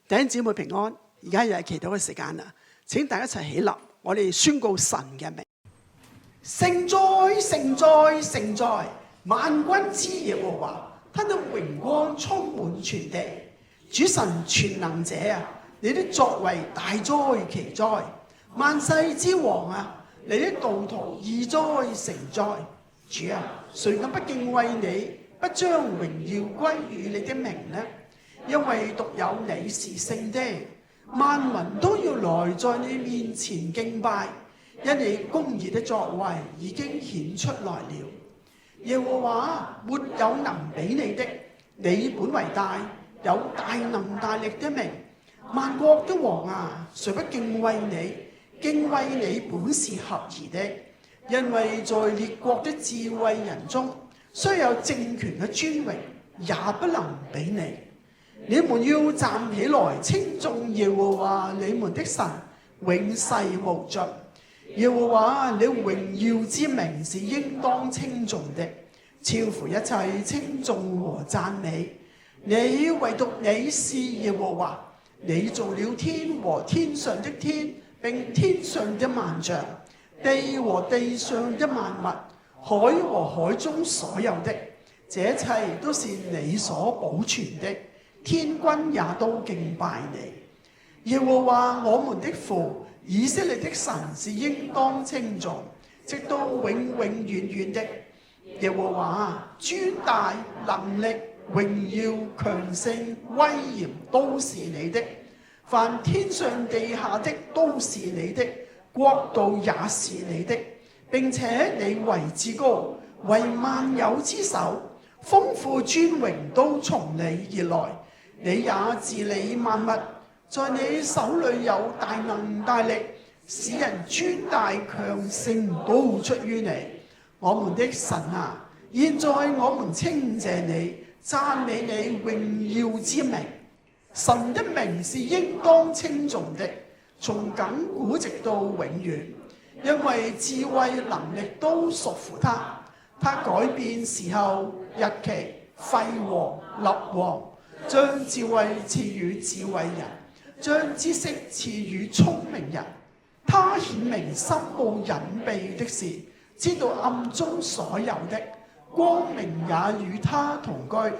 弟兄姊妹平安，而家又係祈禱嘅時間啦！請大家一齊起立，我哋宣告神嘅名。聖哉，聖哉，聖哉！萬軍之耶和華，他的榮光充滿全地。主神全能者啊，你的作為大哉奇哉！萬世之王啊，你的道途義哉誠哉！主啊，誰敢不敬畏你，不將榮耀歸於你的名呢？因為獨有你是聖的，萬民都要來在你面前敬拜，因你公義的作為已經顯出來了。耶和華，沒有能比你的，你本為大，有大能大力的名。萬國的王啊，誰不敬畏你？敬畏你本是合宜的，因為在列國的智慧人中，雖有政權嘅尊榮，也不能比你。你們要站起來稱頌耶和華你們的神，永世無盡。耶和華你榮耀之名是應當稱頌的，超乎一切稱頌和讚美。你唯獨你是耶和華，你造了天和天上的天，並天上的萬象，地和地上的萬物，海和海中所有的，這一切都是你所保存的。天軍也都敬拜你。耶和華我們的父，以色列的神是應當稱頌，直到永永遠遠的。耶和華尊大能力榮耀強盛威嚴都是你的，凡天上地下的都是你的，國度也是你的，並且你為至高，為萬有之首，豐富尊榮都從你而來。你也治理萬物，在你手裏有大能大力，使人尊大強盛都出於你。我們的神啊，現在我們稱謝你，讚美你榮耀之名。神的名是應當稱頌的，從亙古直到永遠，因為智慧能力都屬乎他。他改變時候日期，廢王立王，將智慧賜予智慧人，將知識賜予聰明人。他顯明深奧隱秘的事，知道暗中所有的，光明也與他同居。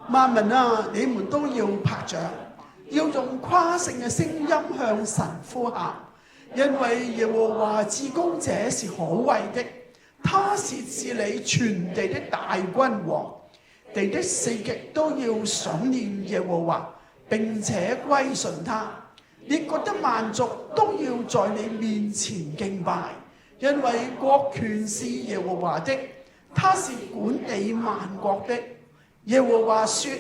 萬民啊，你們都要拍掌，要用誇勝嘅聲音向神呼喊，因為耶和華至高者是可畏的，他是治理全地的大君王。地的四極都要想念耶和華，並且歸順他。列國的萬族都要在你面前敬拜，因為國權是耶和華的，他是管理萬國的。耶和華說：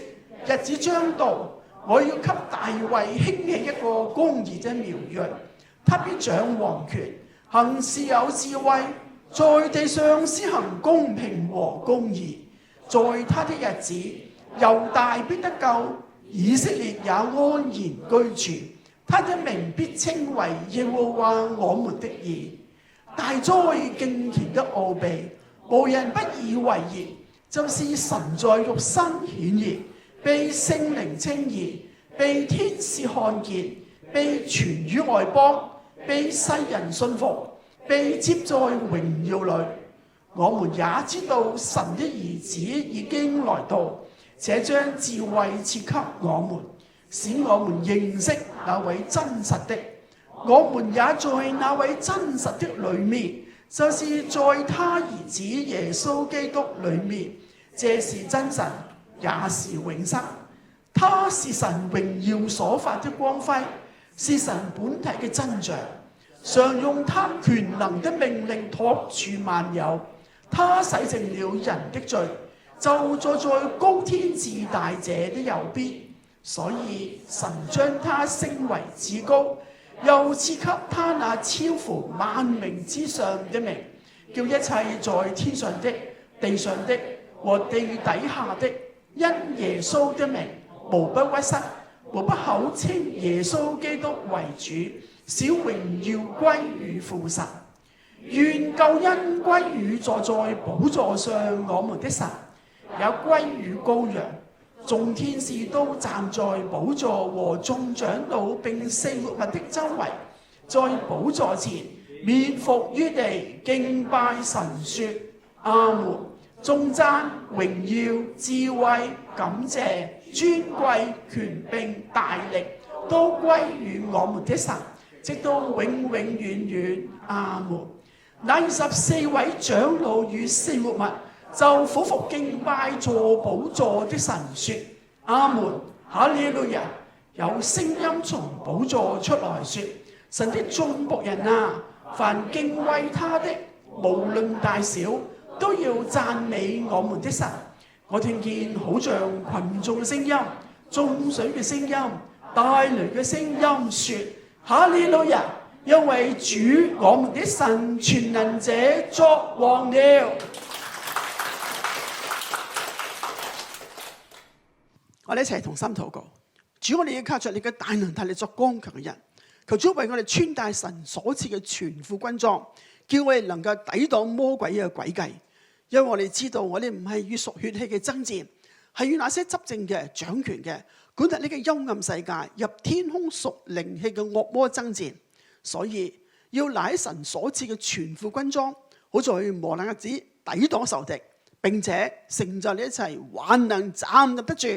日子將到，我要給大衛興起一個公義的苗裔，他必掌王權，行事有智慧，在地上施行公平和公義。在他的日子，猶大必得救，以色列也安然居住。他的名必稱為耶和華我們的義。大哉敬虔的奧秘，無人不以為然。就是神在肉身顯現，被聖靈稱義，被天使看見，被傳於外邦，被世人信服，被接在榮耀裏。我們也知道神的兒子已經來到，且將智慧賜給我們，使我們認識那位真實的。我們也在那位真實的裏面，就是在他兒子耶穌基督裏面。這是真神，也是永生。他是神榮耀所發的光輝，是神本體嘅真像，常用他權能的命令托住萬有。他洗淨了人的罪，就坐在高天至大者的右邊。所以神將他升為至高，又賜給他那超乎萬名之上的名，叫一切在天上的、地上的和地底下的，因耶穌的名，無不屈膝，無不口稱耶穌基督為主，使榮耀歸於父神。願救恩歸於坐在寶座上我們的神，也歸於羔羊，眾天使都站在寶座和眾長老並四活物的周圍，在寶座前面伏於地敬拜神說：阿門！頌讚、榮耀、智慧、感謝、尊貴、權柄、大力，都歸於我們的神，直到永永遠遠。阿門！那24位長老與四活物就俯伏敬拜坐寶座的神說：阿門！哈利路亞！有聲音從寶座出來說：神的眾僕人啊，凡敬畏他的，無論大小，都要讚美我們的神。我聽見好像群眾嘅聲音、眾水嘅聲音、大雷嘅聲音說：哈利路亞！因為主我們的神全能者作王了。我哋一齊同心禱告。主，我哋要靠着你嘅大能大力作剛強嘅人，求主為我哋穿戴神所賜嘅全副軍裝，叫我哋能夠抵擋魔鬼嘅詭計。因為我哋知道我哋唔係與屬血氣嘅爭戰，係與那些執政嘅、掌權嘅、管轄呢個幽暗世界、入天空屬靈氣嘅惡魔爭戰。所以要拿起神所賜嘅全副軍裝，好在磨難日子抵擋仇敵，並且成就你一切，還能站立得住。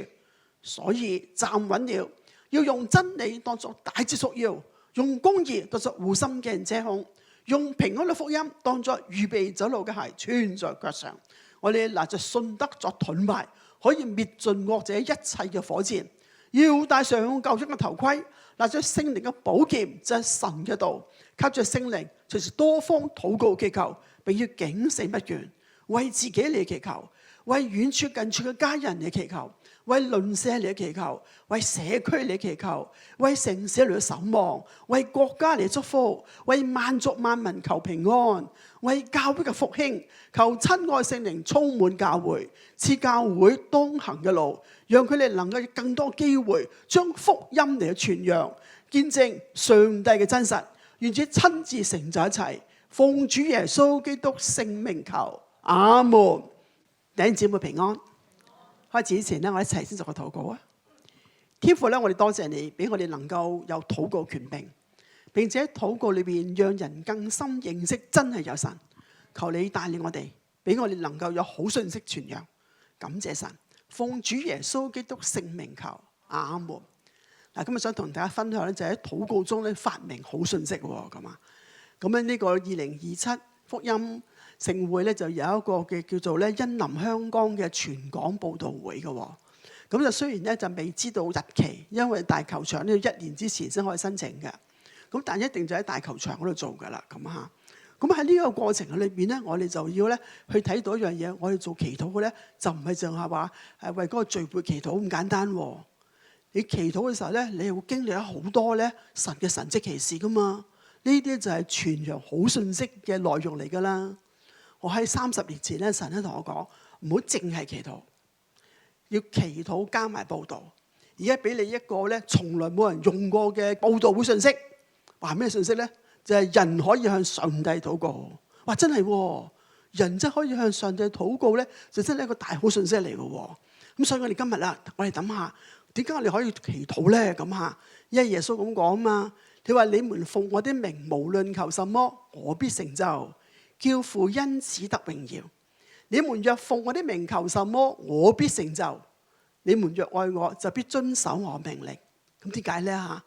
所以站穩了，要用真理當作大節束腰，用公義當作護心鏡遮胸，用平安嘅福音當作預備走路嘅鞋穿在腳上。我哋拿着信德作盾牌，可以滅盡惡者一切嘅火箭。要戴上救恩嘅頭盔，拿着聖靈嘅寶劍，就係神嘅道，靠着聖靈隨時多方禱告祈求，並要警醒不倦，為自己嚟祈求，為遠處近處嘅家人嚟祈求，為鄰舍嚟祈求，為社區嚟祈求，為城市嚟守望，為國家嚟祝福，為萬族萬民求平安，為教會嘅復興，求親愛聖靈充滿教會，賜教會當行嘅路，讓佢哋能夠有更多機會將福音嚟傳揚，見證上帝嘅真實，願主親自成就一切。奉主耶穌基督聖名求，阿門。弟兄姊妹平安。開始之前呢，我一齊先做個禱告啊！天父咧，我哋多謝你，俾我哋能夠有禱告權柄，並且喺禱告裏邊讓人更深認識真係有神。求你帶領我哋，俾我哋能夠有好信息傳揚。感謝神，奉主耶穌基督聖名求，阿門。嗱，今日想同大家分享咧，就喺禱告中咧發明好信息喎，咁啊。咁咧呢個2027福音盛會咧就有一個嘅叫做咧恩臨香港嘅全港佈道會嘅喎。咁就雖然咧就未知道日期，因為大球場呢要1年之前先可以申請嘅。咁但一定就喺大球場嗰度做㗎啦。咁嚇。咁喺呢個過程裏邊咧，我哋就要咧去睇到一樣嘢。我哋做祈禱嘅咧就唔係淨係話為嗰個聚會祈禱咁簡單喎。你祈禱嘅時候咧，你會經歷咗好多咧神嘅神蹟奇事㗎嘛。呢啲就係傳揚好信息嘅內容嚟㗎啦。我喺30年前咧，神咧同我講，唔好淨係祈禱，要祈禱加埋報導。而家俾你一個咧，從來冇人用過嘅報導會信息。話咩信息咧？就係人可以向上帝禱告。哇！真係喎，人真可以向上帝禱告咧，就真係一個大好信息嚟嘅喎。咁所以我哋今日啦，我哋諗下點解我哋可以祈禱咧？咁嚇，因為耶穌咁講啊嘛。佢話：你們奉我的名，無論求什麼，我必成就，叫父因此得榮耀。你們若奉我的名求什麼，我必成就。你們若愛我，就必遵守我命令。咁點解咧嚇？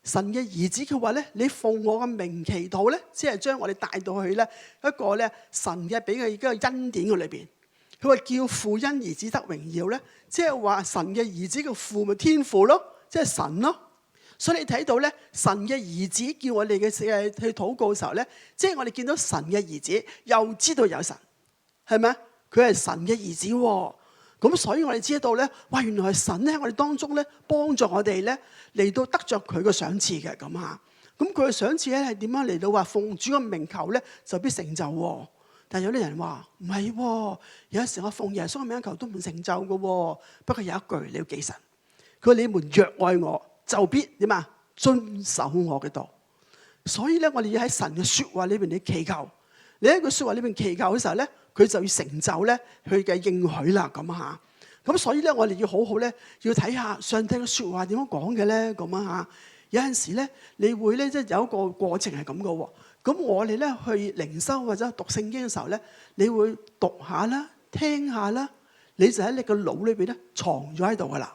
神嘅兒子佢話咧：你奉我嘅名祈禱咧，即係將我哋帶到去咧一個咧神嘅俾佢一個恩典嘅裏邊。佢話叫父因兒子得榮耀咧，即係話神嘅兒子嘅父咪天父咯，即係神咯。所以你睇到咧，神嘅兒子叫我哋嘅去禱告嘅時候咧，即係我哋見到神嘅兒子，又知道有神，係咪？佢係神嘅兒子喎。咁所以我哋知道咧，哇！原來係神咧喺我哋當中咧幫助我哋咧嚟到得着佢嘅賞賜嘅咁嚇。咁佢嘅賞賜咧係點樣嚟到話奉主嘅名求咧就必成就喎？但係有啲人話唔係喎，有時我奉耶穌嘅名求都唔成就嘅喎。不過有一句你要記神，佢話你們若愛我，就必點啊？遵守我嘅道。所以咧，我哋要喺神嘅説話裏邊嚟祈求。你喺個説話裏邊祈求嘅時候咧，佢就要成就咧佢嘅應許啦。咁嚇，咁所以咧，我哋要好好咧，要睇下上帝嘅説話點樣講嘅咧，咁啊嚇。有陣時咧，你會咧即係有一個過程係咁嘅喎。咁我哋咧去靈修或者讀聖經嘅時候咧，你會讀下啦、聽下啦，你就喺你個腦裏邊咧藏咗喺度噶啦。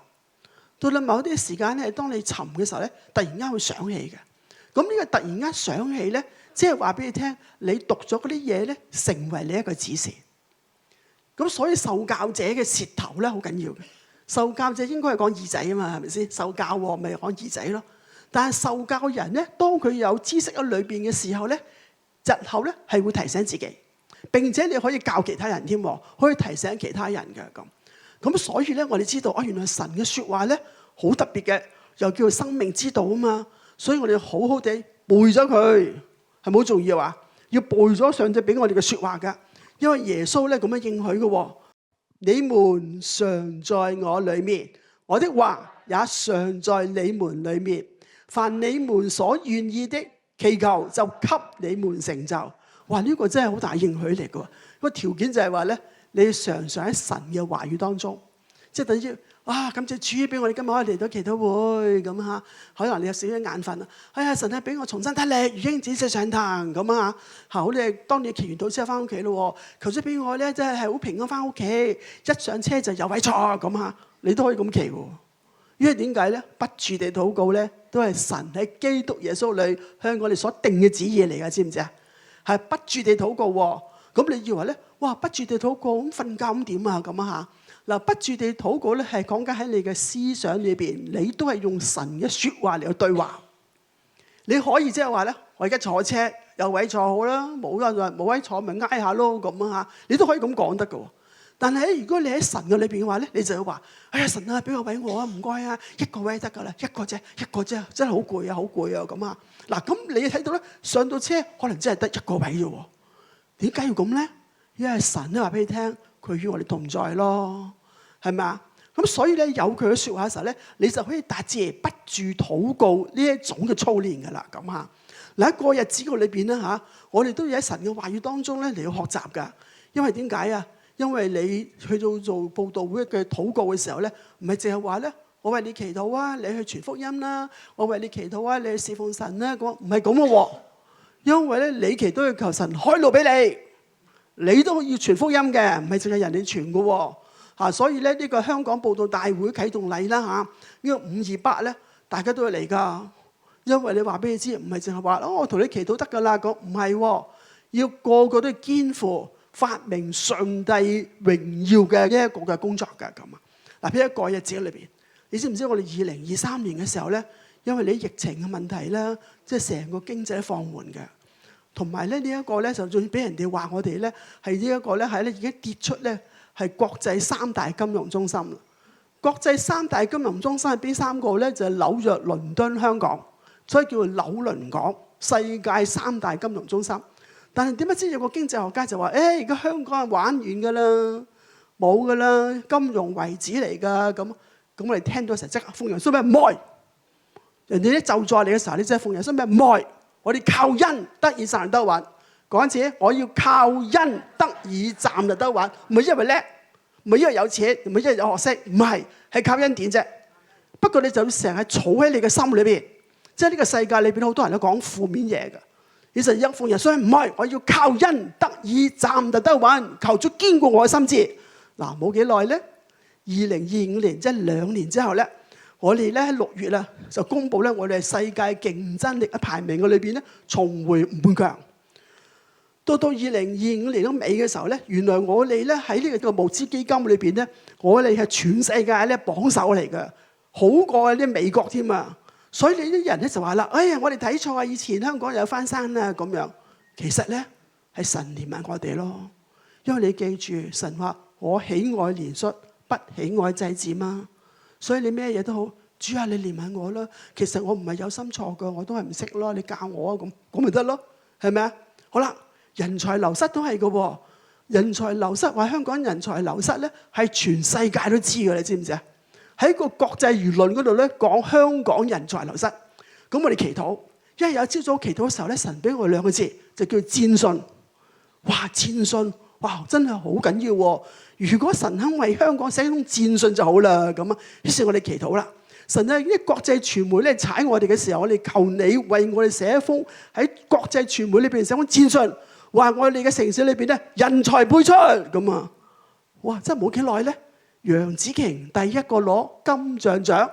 到到某啲時間咧，當你沉嘅時候咧，突然間會想起嘅。咁呢個突然間想起咧，即係話俾你聽，你讀咗嗰啲嘢咧，成為你一個指示。咁所以受教者嘅舌頭咧好緊要嘅。受教者應該係講耳仔啊嘛，係咪先？受教喎，咪講耳仔咯。但係受教人咧，當佢有知識喺裏邊嘅時候咧，日後咧係會提醒自己，並且你可以教其他人添，可以提醒其他人嘅咁。咁所以咧，我哋知道原來神嘅説話咧好特別嘅，又叫做生命之道啊嘛。所以我哋好好地背咗佢，係咪好重要啊？要背咗上帝俾我哋嘅説話㗎，因為耶穌咧咁樣應許嘅。你們常在我裏面，我的話也常在你們裏面。凡你們所願意的，祈求就給你們成就。哇！呢個真係好大應許嚟嘅。個條件就係話咧，你常常喺神嘅話語當中，即係等於感謝主俾我哋今日可以嚟到祈禱會咁嚇。可能你有少少眼瞓啊，哎呀，神啊，俾我重新睇力，如鷹展翅上騰咁啊嚇。好，你當你祈完禱之後翻屋企咯，求主俾我咧，真係好平安翻屋企，一上車就有位坐咁嚇，你都可以咁祈喎。因為點解咧？不住地禱告咧，都係神喺基督耶穌裏向我哋所定嘅旨意嚟㗎，知唔知啊？係不住地禱告喎。咁你以為咧？哇！不住地禱告咁瞓覺咁點啊？咁啊嚇嗱，不住地禱告咧係講緊喺你嘅思想裏邊，你都係用神嘅説話嚟去對話。你可以即係話咧，我而家坐車有位坐好啦，冇位坐咪挨下咯咁啊嚇，你都可以咁講得㗎喎。但係如果你喺神嘅裏邊嘅話咧，你就要話：哎呀，神啊，俾個位我啊，唔該啊，一個位得㗎啦，一個啫，真係好攰啊，好攰啊咁啊！嗱，咁你睇到咧，上到車可能真係得一個位啫喎。點解要咁咧？因為神都話俾你聽，佢與我哋同在咯，係咪啊？咁所以咧，有佢嘅説話嘅時候咧，你就可以達至不住禱告呢一種嘅操練㗎啦。咁啊，嗱，喺過日子嘅裏邊咧嚇，我哋都要喺神嘅話語當中咧嚟到學習㗎。因為點解啊？因為你去到做佈道會嘅禱告嘅時候咧，唔係淨係話咧，我為你祈禱啊，你去傳福音啦；我為你祈禱啊，你去侍奉神啦。咁唔係咁嘅喎，因為咧你祈禱要求神開路俾你，你都要傳福音嘅，唔係淨係人哋傳嘅喎嚇。所以咧呢個香港佈道大會啟動禮啦嚇，呢個528咧，大家都要嚟㗎。因為你話俾你知，唔係淨係話我同你祈禱得㗎啦，咁唔係喎，要個個都要肩負發明上帝榮耀嘅呢一個嘅工作㗎咁啊！嗱，喺一個日子裏邊，你知唔知我哋2023年嘅時候咧，因為你疫情嘅問題啦，即係成個經濟放緩嘅，同埋咧呢一個咧就仲俾人哋話我哋咧係呢一個咧係咧已經跌出咧係國際3大金融中心啦。國際3大金融中心係邊3個咧？就係紐約、倫敦、香港，所以叫做紐倫港，世界3大金融中心。但係點解知有個經濟學家就話：而家香港係玩完㗎啦，冇㗎啦，金融遺址嚟㗎咁。咁我哋聽到時候即刻奉耶穌咩？唔愛！人哋咧就在你嘅時候，你即係奉耶穌咩？唔愛！我哋靠恩得以站立得穩。講一次，我要靠恩得以站立得穩，唔係因為叻，唔係因為有錢，唔係因為有學識，唔係，係靠恩典啫。不過你就成日儲喺你嘅心裏邊，即係呢個世界裏邊好多人都講負面嘢㗎。你就應奉耶穌唔係，我要靠恩得以站立得穩，求主堅固我嘅心志。嗱，冇幾耐咧，2025年即係2年之後咧，我哋咧喺6月啦就公佈咧，我哋係世界競爭力嘅排名嘅裏邊咧重回5強。到2025年嘅尾嘅時候咧，原來我哋咧喺呢個募資基金裏邊咧，我哋係全世界咧榜首嚟嘅，好過啲美國添啊！所以你啲人咧就話啦：哎呀，我哋睇錯啊！以前香港有翻山啊咁樣。其實咧係神憐憫我哋咯，因為你記住神話我喜愛憐恤，不喜愛祭祀嘛。所以你咩嘢都好，主啊，你憐憫我啦。其實我唔係有心錯㗎，我都係唔識咯。你教我啊，咁咪得咯，係咪啊？好啦，人才流失都係㗎喎。人才流失話香港人才流失咧，係全世界都知㗎，你知唔知啊？喺個國際輿論嗰度咧講香港人才流失，咁我哋祈禱，因為有朝早祈禱嘅時候咧，神俾我2個字就叫戰信。哇，戰信哇，真係好緊要喎！如果神肯為香港寫一封戰信就好啦，咁啊，於是我哋祈禱啦。神啊，啲國際傳媒咧踩我哋嘅時候，我哋求你為我哋寫一封喺國際傳媒裏邊寫封戰信，話我哋嘅城市裏邊咧人才輩出咁啊！哇，真係冇幾耐咧，楊紫瓊第一個攞金像獎，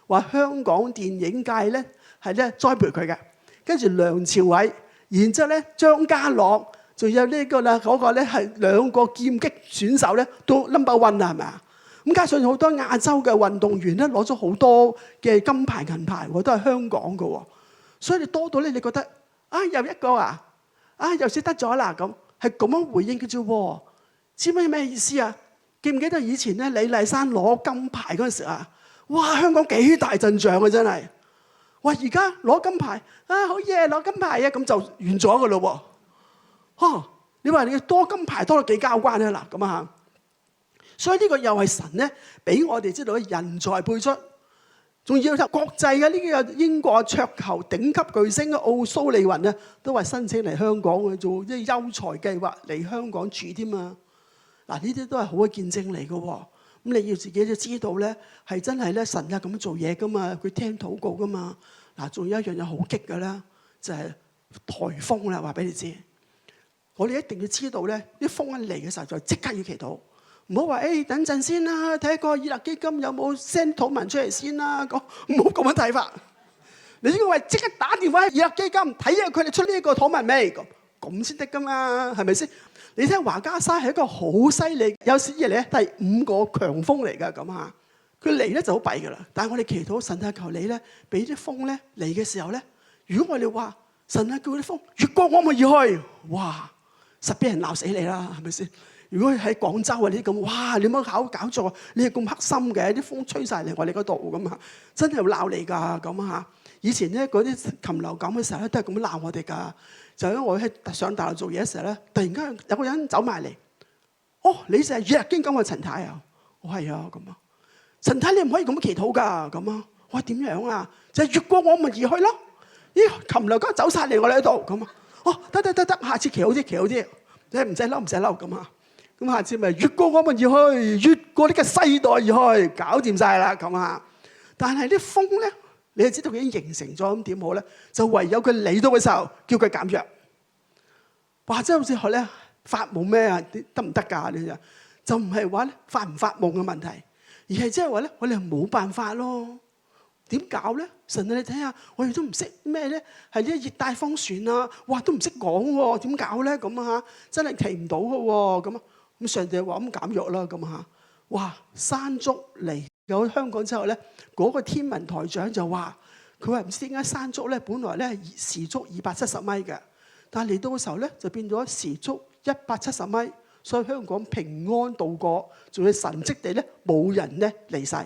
話香港電影界咧係咧栽培佢嘅，跟住梁朝偉，然之後咧張家朗，仲有呢個啦嗰個咧係兩個劍擊選手咧都 No.1啦，係咪啊？咁加上好多亞洲嘅運動員咧攞咗好多嘅金牌銀牌，都係香港嘅喎，所以你多到咧，你覺得啊又一個啊又先得咗啦咁，係咁樣回應嘅啫。知唔知咩意思啊？記唔記得以前咧李麗珊攞金牌嗰陣時啊？哇！香港幾大陣仗啊，真係！哇！而家攞金牌啊，好嘢攞金牌啊，咁就完咗嘅咯喎。你話你多金牌多到幾交關啊？嗱咁啊，所以呢個又係神咧俾我哋知道人才輩出，仲要國際嘅呢個英國桌球頂級巨星奧蘇利雲咧都話申請嚟香港去做啲優才計劃嚟香港住添啊！嗱，呢啲都係好嘅見證嚟嘅喎。咁你要自己就知道咧，係真係咧神啊咁做嘢噶嘛，佢聽禱告噶嘛。嗱，仲有一樣嘢好激嘅啦，就係颱風啦。話俾你知，我哋一定要知道咧，啲風一嚟嘅時候就即刻要祈禱，唔好話等陣先啦，睇下個以勒基金有冇 send 禱文出嚟先啦。唔好咁樣睇法。你應該話即刻打電話去以勒基金睇下佢哋出呢個禱文未？咁先得噶嘛，係咪先？你睇華加沙係一個好犀利，有史以嚟第5個強風嚟㗎咁嚇。佢嚟咧就好弊㗎啦。但係我哋祈禱神啊，求你咧俾啲風咧嚟嘅時候咧，如果我哋話神啊，叫啲風越過我咪而去，哇，實俾人鬧死你啦，係咪先？如果喺廣州啊，你咁哇，你冇搞錯，你係咁黑心嘅，啲風吹晒嚟我哋嗰度咁啊，真係鬧你㗎咁嚇。以前咧嗰啲禽流感嘅時候咧，都係咁鬧我哋㗎。就因為我喺上大陸做嘢嘅時候咧，突然間有個人走埋嚟，你就係以勒基金嘅陳太啊？我係啊咁啊，陳太你唔可以咁祈禱㗎咁啊。我話點樣啊？就係越過我咪而去咯。咦，禽流感走晒嚟我哋喺度咁啊。得，下次祈好啲，你唔使嬲咁啊。咁下次咪越過我咪而去，越過呢個世代而去，搞掂晒啦咁啊。但係啲風咧，你就知道佢已經形成咗，咁點好咧？就唯有佢嚟到嘅時候，叫佢減弱。哇！真係好似學咧發夢咩啊？得唔得㗎？你就唔係話咧發唔發夢嘅問題，而係即係話咧，我哋係冇辦法咯。點搞咧？神啊，你睇下，我哋都唔識咩咧？係啲熱帶風旋啊，哇都唔識講喎，點搞咧？咁啊嚇，真係祈唔到嘅喎，咁啊咁上帝話咁減弱啦，咁嚇。哇！山竹嚟有香港之後咧，嗰個天文台長就話：佢話唔知點解山竹咧，本來咧係時速270米嘅，但係嚟到嘅時候咧就變咗時速170米，所以香港平安度過，仲要神蹟地咧冇人咧離世，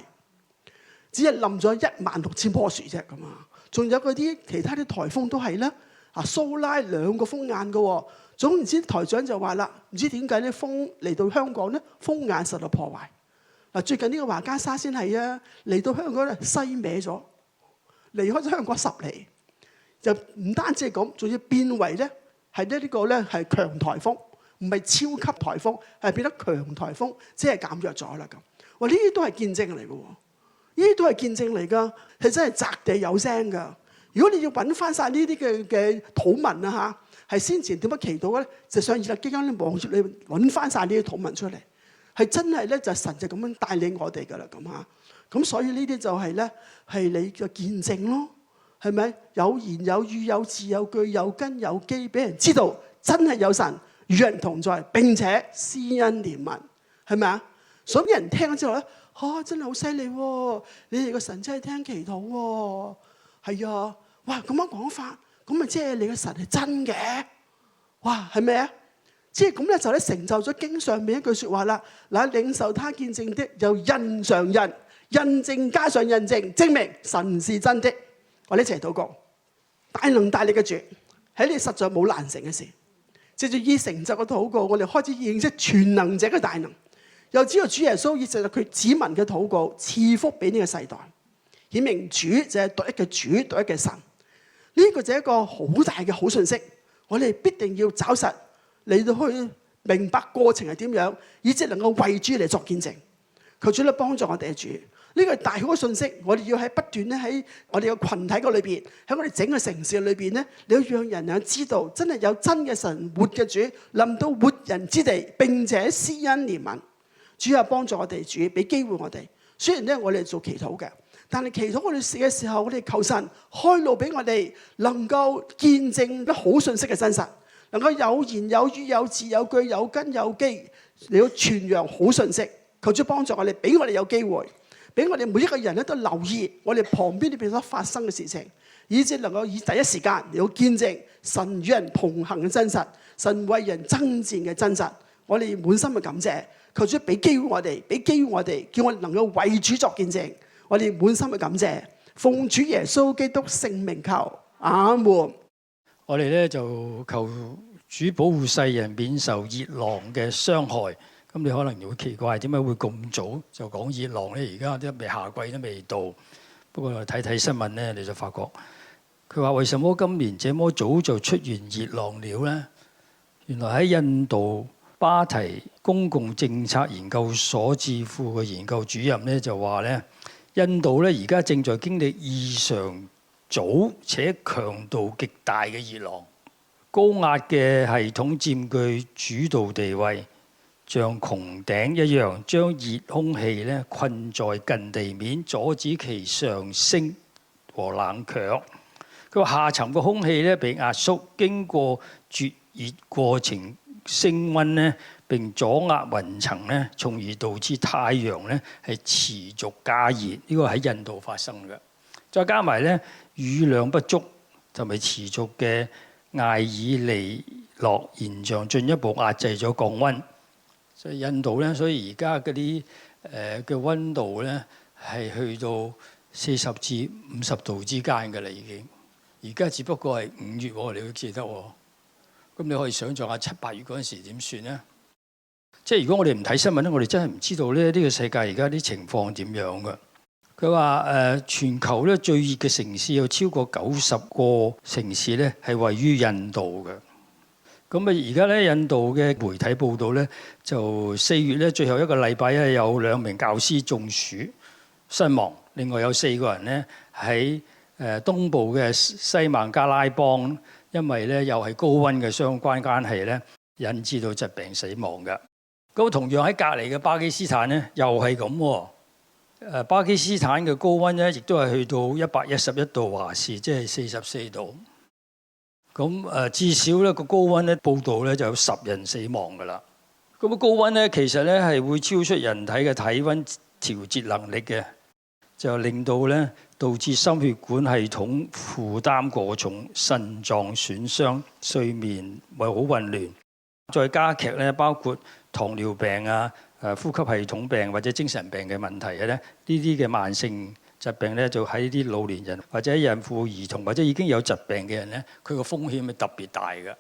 只係冧咗16000棵樹啫咁啊！仲有嗰啲其他啲颱風都係啦，蘇拉2個風眼嘅喎。總言之，台長就話啦，唔知點解咧風嚟到香港咧，風眼受到破壞。嗱，最近呢個華加沙先係啊，嚟到香港咧西歪咗，離開咗香港10里，就唔單止係咁，仲要變為咧係呢個咧係強颱風，唔係超級颱風，係變得強颱風，即係減弱咗啦咁。哇！呢啲都係見證嚟嘅喎，呢啲都係見證嚟㗎，係真係擲地有聲㗎。如果你要揾翻晒呢啲嘅禱文啊嚇，係先前點樣祈禱咧？就上以勒基金啲網頁裏揾翻晒呢啲禱文出嚟。係真係咧，就神就咁樣帶領我哋噶啦，咁嚇。咁所以呢啲就係咧，係你嘅見證咯，係咪？有言有語有字有句有根有基，俾人知道真係有神與人同在，並且施恩憐憫，係咪啊？所以啲人聽咗之後咧，真係好犀利喎！你哋個神真係聽祈禱喎，係啊！哇，咁樣講法，咁咪即係你嘅神係真嘅，哇，係咪啊？即係咁咧，就咧成就咗經上面一句説話啦。嗱，領受他見證的，又印上印，印證加上印證，證明神是真的。我哋一齊禱告，大能大力嘅主，喺你實在冇難成嘅事。藉住以成就嘅禱告，我哋開始認識全能者嘅大能，又知道主耶穌以藉著佢子民嘅禱告賜福俾呢個世代，顯明主就係獨一嘅主，獨一嘅神。呢個就係一個好大嘅好信息，我哋必定要找實。嚟到去明白過程係點樣，以致能夠為主嚟作見證。求主咧幫助我哋嘅主，呢個係大好嘅信息。我哋要喺不斷咧喺我哋嘅群體嗰裏邊，喺我哋整個城市裏邊咧，你要讓人有知道，真係有真嘅神活嘅主臨到活人之地，並且施恩憐憫。主啊，幫助我哋，主俾機會我哋。雖然咧我哋做祈禱嘅，但係祈禱我哋嘅時候，我哋求神開路俾我哋，能夠見證啲好信息嘅真實，能夠有言有語有字有句有根有基嚟到傳揚好信息。求主幫助我哋，俾我哋有機會，俾我哋每一個人咧都留意我哋旁邊呢邊所發生嘅事情，以致能夠以第一時間嚟到見證神與人同行嘅真實，神為人爭戰嘅真實。我哋滿心嘅感謝。求主俾機會我哋，俾機會我哋，叫我哋能夠為主作見證。我哋滿心嘅感謝，奉主耶穌基督聖名求，阿門。我哋咧就求主保護世人免受熱浪嘅傷害。咁你可能會奇怪，點解會咁早就講熱浪咧？而家都未夏季都未到。不過睇睇新聞咧，你就發覺佢話為什麼今年這麼早就出現熱浪了呢？原來喺印度巴提公共政策研究所智庫嘅研究主任咧就話咧，印度咧而家正在經歷異常早且強度極大嘅熱浪，高壓嘅系統佔據主導地位，像穹頂一樣將熱空氣咧困在近地面，阻止其上升和冷卻。佢話下沉嘅空氣咧被壓縮，經過絕熱過程升溫咧，並阻壓雲層咧，從而導致太陽咧係持續加熱。呢個喺印度發生嘅。再加埋咧雨量不足同埋持續嘅艾爾尼諾現象，進一步壓制咗降溫。所以印度咧，所以而家嗰啲嘅溫度咧係去到40至50度之間嘅啦，已經。而家只不過係5月喎，你會記得喎。咁你可以想像下7、8月嗰陣時點算咧？即係如果我哋唔睇新聞咧，我哋真係唔知道咧呢個世界而家啲情況點樣嘅。佢話全球咧最熱嘅城市有超過90個城市咧係位於印度嘅。咁啊而家咧印度嘅媒體報道咧，就4月咧最後一個禮拜咧有2名教師中暑身亡，另外有4個人咧喺東部嘅西孟加拉邦，因為咧又係高溫嘅相關關係咧，引致到疾病死亡嘅。咁同樣喺隔離嘅巴基斯坦咧，又係咁喎。巴基斯坦嘅高溫咧，亦都係去到111度華氏，即係44度。咁至少咧個高溫咧報道咧就有10人死亡㗎啦。咁高溫咧其實咧係會超出人體嘅體温調節能力嘅，就令到咧導致心血管系統負擔過重、腎臟損傷、睡眠咪好混亂，再加劇咧包括糖尿病啊、呼吸系統病或者精神病嘅問題嘅咧，呢啲嘅慢性疾病咧就喺啲老年人或者孕婦、兒童或者已經有疾病嘅人咧，佢個風險係特別大嘅。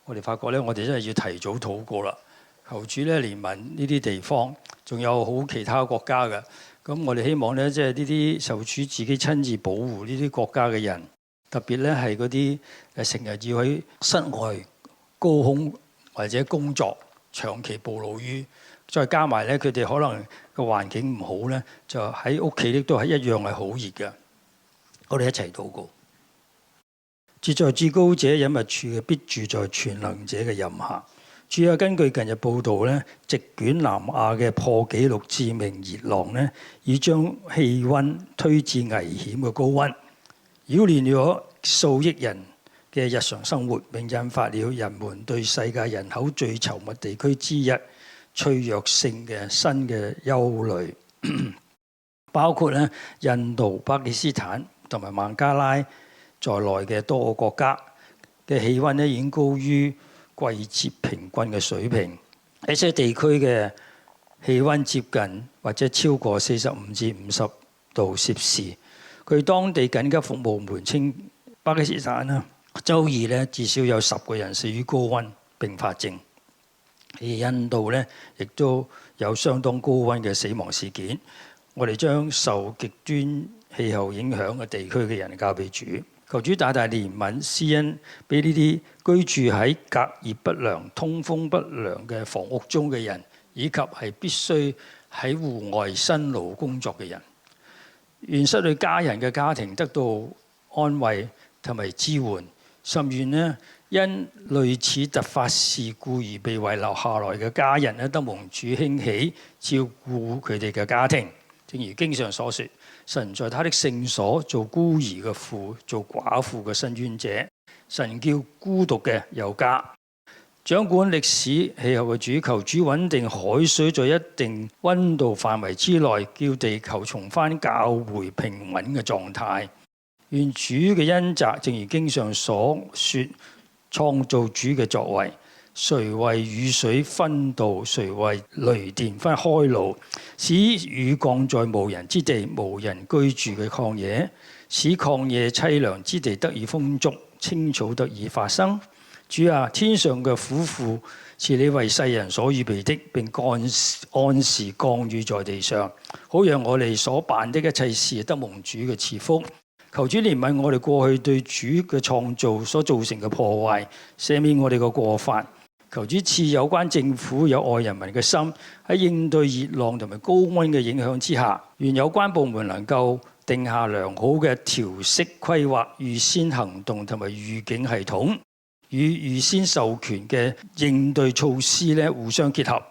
我哋發覺咧，我哋真係要提早禱告啦，求主咧憐憫呢啲地方，仲有好其他國家嘅。咁我哋希望咧，即係呢啲受主自己親自保護呢啲國家嘅人，特別咧係嗰啲成日要喺室外高空或者工作，長期暴露於，再加埋咧佢哋可能個環境唔好咧，就喺屋企咧都係一樣係好熱嘅。我哋一齊禱告。住在至高者隱密處嘅，必住在全能者嘅蔭下。主要根據近日報導咧，席捲南亞嘅破紀錄致命熱浪咧，已將氣温推至危險嘅高温，擾亂咗數億人嘅日常生活，並引發了人們對世界人口最稠密地區之一脆弱性嘅新嘅憂慮，包括咧印度、巴基斯坦同埋孟加拉在內嘅多個國家嘅氣温咧已經高於季節平均嘅水平，一些地區嘅氣温接近或者超過45至50度攝氏。據當地緊急服務門稱，巴基斯坦啦，週二咧至少有10個人死於高温併發症。而印度咧亦都有相當高温嘅死亡事件。我哋將受極端氣候影響嘅地區嘅人交俾主，求主大大憐憫施恩，俾呢啲居住喺隔熱不良、通風不良嘅房屋中嘅人，以及係必須喺戶外辛勞工作嘅人。願失去家人嘅家庭得到安慰同埋支援，甚願呢因類似突發事故而被遺留下來嘅家人咧，得蒙主興起照顧佢哋嘅家庭。正如經上所說，神在他的聖所做孤兒嘅父，做寡婦嘅伸冤者。神叫孤獨嘅有家。掌管歷史氣候嘅主，求主穩定海水在一定溫度範圍之內，叫地球重返較回平穩嘅狀態。願主嘅恩澤，正如經上所說，創造主嘅作為，誰為雨水分道，誰為雷電分開路，使雨降在無人之地、無人居住嘅曠野，使曠野凄涼之地得以豐足，青草得以發生。主啊，天上嘅府庫是你為世人所預備的，並按時降雨在地上，好讓我哋所辦的一切事得蒙主嘅賜福。求主憐憫我哋過去對主嘅創造所造成嘅破壞，赦免我哋嘅過犯。求主賜有關政府有愛人民嘅心，喺應對熱浪同埋高溫嘅影響之下，願有關部門能夠定下良好嘅調適規劃、預先行動同埋預警系統，與預先授權嘅應對措施互相結合，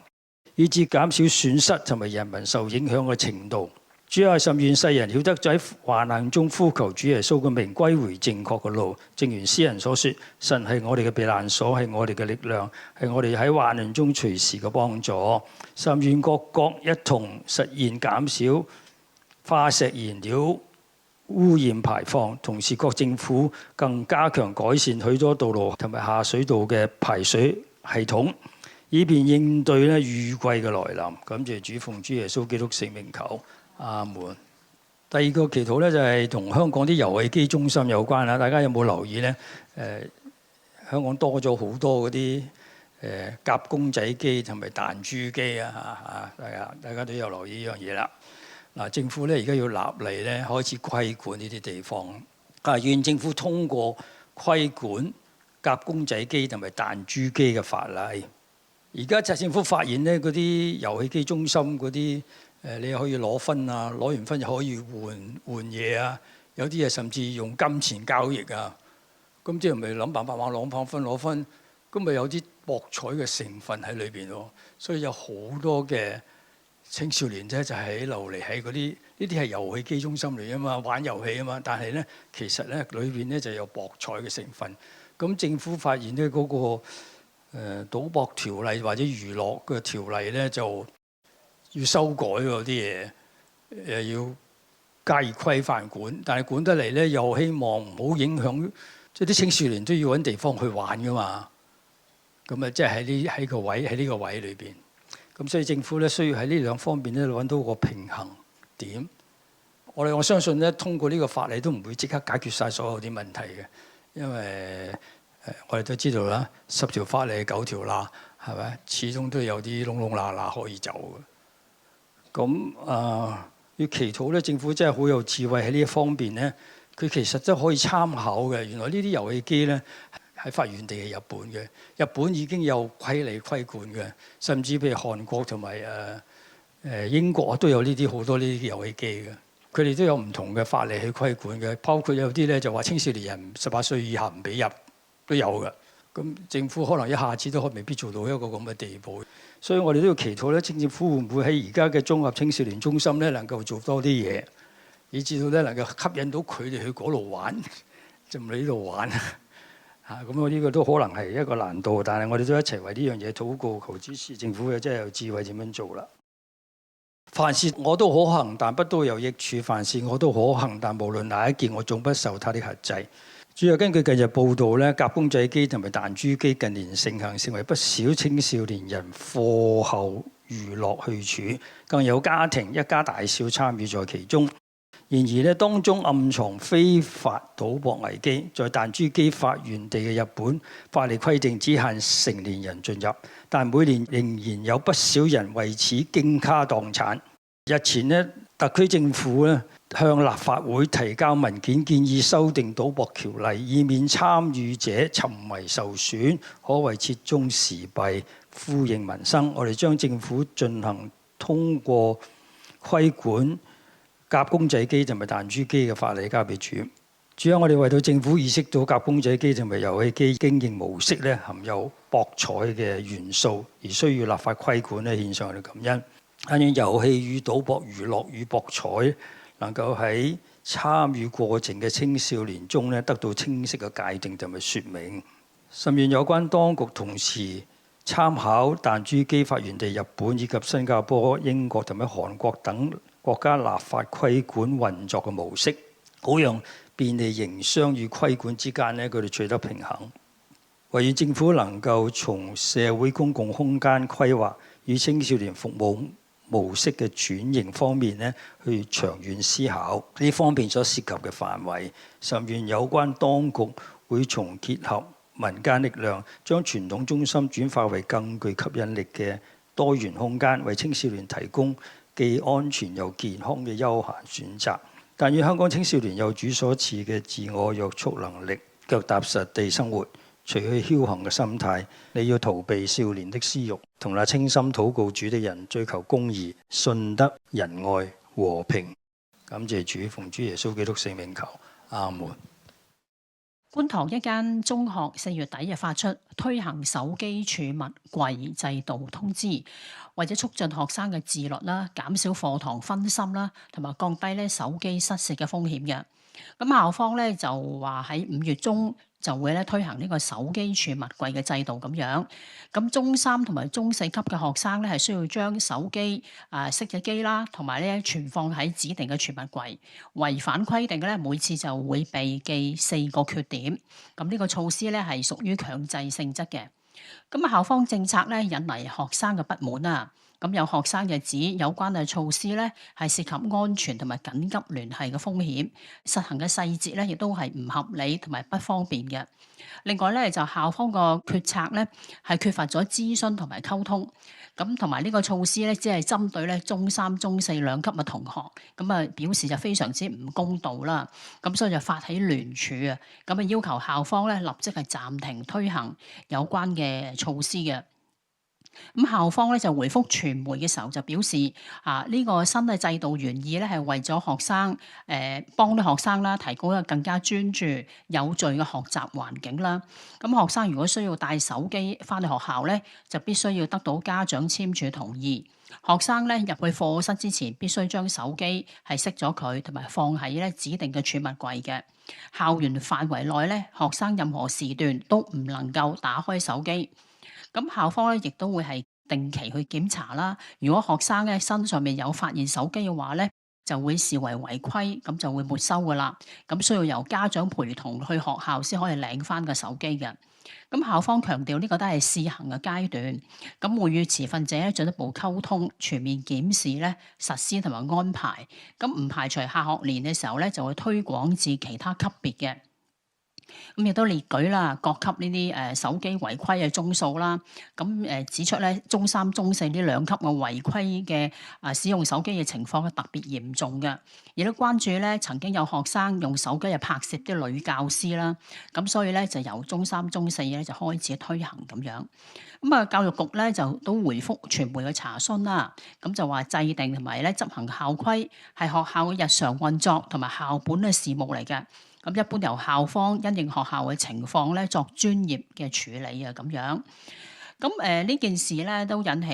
以致減少損失同埋人民受影響嘅程度。主啊，甚願世人曉得在患難中呼求主耶穌嘅名，歸回正確嘅路。正如詩人所說，神係我哋嘅避難所，係我哋嘅力量，係我哋喺患難中隨時嘅幫助。甚願各國一同實現減少化石燃料污染排放，同時各政府更加強改善許多道路同埋下水道嘅排水系統，以便應對雨季嘅來臨。感謝主，奉主耶穌基督聖名求。阿門。第二個祈禱就係同香港啲遊戲機中心有關啦。大家有冇留意呢？香港多咗好多嗰啲夾公仔機同埋彈珠機啊！大家都有留意呢樣嘢啦。嗱，政府而家要立例開始規管呢啲地方。願政府通過規管夾公仔機同埋彈珠機嘅法例。而家就政府發現嗰啲遊戲機中心嗰啲。你可以攞分啊，攞完分就可以換嘢啊。有啲嘢甚至用金錢交易啊。咁即係咪諗辦法攞分？咁咪有啲博彩嘅成分喺裏邊喎。所以有好多嘅青少年就係流離喺嗰啲，呢啲係遊戲機中心嚟啊嘛，玩遊戲啊嘛。但係其實裏邊就有博彩嘅成分。咁政府發現嗰個賭博條例或者娛樂嘅條例就要修改嗰啲嘢，要加以規範管，但係管得嚟又希望唔好影響，即係啲青少年都要揾地方去玩噶嘛。咁啊，即係喺呢個位裏邊，咁所以政府需要喺呢兩方面揾到個平衡點。我相信通過呢個法例都唔會即刻解決晒所有啲問題嘅，因為我哋都知道啦，10條法例9條罅，係咪？始終都有啲窿窿罅罅可以走嘅。咁要祈禱政府真係好有智慧喺呢一方面佢其實都可以參考嘅。原來呢啲遊戲機喺發源地係日本嘅，日本已經有規例規管嘅，甚至譬如韓國同埋英國都有好多呢啲遊戲機嘅，佢哋都有唔同嘅法例去規管嘅，包括有啲就話青少年人18歲以下唔俾入都有嘅。咁政府可能一下子都未必做到一個咁嘅地步，所以我哋都要祈禱政府會唔會喺而家嘅綜合青少年中心能夠做多啲嘢，以至到能夠吸引到佢哋去嗰度玩，就唔嚟呢度玩嚇。咁我呢個都可能係一個難度，但係我哋都一齊為呢樣嘢禱告，求支持政府真係有智慧點樣做啦。凡事我都可行，但不都有益處；凡事我都可行，但無論哪一件，我總不受他的轄制。主要根據近日報道夾公仔機同埋彈珠機近年盛行，成為不少青少年人課後娛樂去處，更有家庭一家大小參與在其中。然而當中暗藏非法賭博危機。在彈珠機發源地嘅日本，法例規定只限成年人進入，但每年仍然有不少人為此傾家蕩產。日前特區政府咧向立法會提交文件，建議修訂賭博條例，以免參與者沉迷受損，可謂切中時弊，呼應民生。我哋將政府進行通過規管夾公仔機同埋彈珠機嘅法例交俾主。主要我哋為到政府意識到夾公仔機同埋遊戲機經營模式咧含有博彩嘅元素，而需要立法規管咧，獻上我哋感恩。關於遊戲與賭博、娛樂與博彩，能夠喺參與過程嘅青少年中咧得到清晰嘅界定同埋説明。甚願有關當局同時參考彈珠機發源地日本以及新加坡、英國同埋韓國等國家立法規管運作嘅模式，好讓便利營商與規管之間咧，佢哋取得平衡。為願政府能夠從社會公共空間規劃與青少年服務模式嘅轉型方面咧，去長遠思考呢方面所涉及嘅範圍。甚願有關當局會從結合民間力量，將傳統中心轉化為更具吸引力嘅多元空間，為青少年提供既安全又健康嘅休閒選擇。但願香港青少年有主所賜嘅自我約束能力，腳踏實地生活，除去僥倖嘅心態。你要逃避少年的私慾，同那清心禱告主的人追求公義、信德、仁愛、和平。感謝主，奉主耶穌基督聖名求，阿門。觀塘一間中學4月底就發出推行手機儲物櫃制度通知，為咗促進學生嘅自律啦，減少課堂分心啦，同埋降低咧手機失竊嘅風險嘅。咁校方咧就話喺5月中就會咧推行呢個手機儲物櫃嘅制度咁樣。咁中3同埋中4級嘅學生咧係需要將手機熄咗機啦，同埋咧存放喺指定嘅儲物櫃。違反規定嘅咧，每次就會被記4個缺點。咁呢個措施咧係屬於強制性質嘅。咁校方政策咧引嚟學生嘅不滿啊！咁有學生就指有關嘅措施咧係涉及安全同埋緊急聯繫嘅風險，實行嘅細節咧亦都係唔合理同埋不方便嘅。另外咧就校方個決策咧係缺乏咗諮詢同埋溝通，咁同埋呢個措施咧只係針對咧中3、中4兩級嘅同學，咁啊表示就非常之唔公道啦。咁所以就發起聯署啊，咁啊要求校方咧立即係暫停推行有關嘅措施嘅。咁校方咧就回覆傳媒嘅時候就表示呢個新嘅制度原意咧係為咗學生幫啲學生啦提供一個更加專注有序嘅學習環境啦。咁學生如果需要帶手機翻去學校咧，就必須要得到家長簽署同意。學生咧入去課室之前必須將手機係熄咗佢，同埋放喺咧指定嘅儲物櫃嘅。校園範圍內咧，學生任何時段都唔能夠打開手機。咁校方咧亦都會係定期去檢查啦。如果學生咧身上面有發現手機嘅話咧，就會視為違規，咁就會沒收噶啦。咁需要由家長陪同去學校先可以領翻個手機嘅。咁校方強調呢個都係試行嘅階段，咁會與持份者進一步溝通，全面檢視咧實施同埋安排。咁唔排除下學年嘅時候咧就會推廣至其他級別嘅。咁亦都列舉啦，各級呢啲手機違規嘅宗數啦。咁指出咧，中3、中4呢兩級嘅違規嘅使用手機嘅情況特別嚴重嘅。亦都關注咧，曾經有學生用手機拍攝啲女教師啦。咁所以咧就由中3、中4咧就開始推行咁樣。咁啊，教育局咧就都回覆傳媒嘅查詢啦。咁就話制定同埋咧執行校規係學校嘅日常運作同埋校本嘅事務嚟嘅。咁一般由校方因應學校嘅情況咧作專業嘅處理啊，咁樣。咁呢件事咧都引起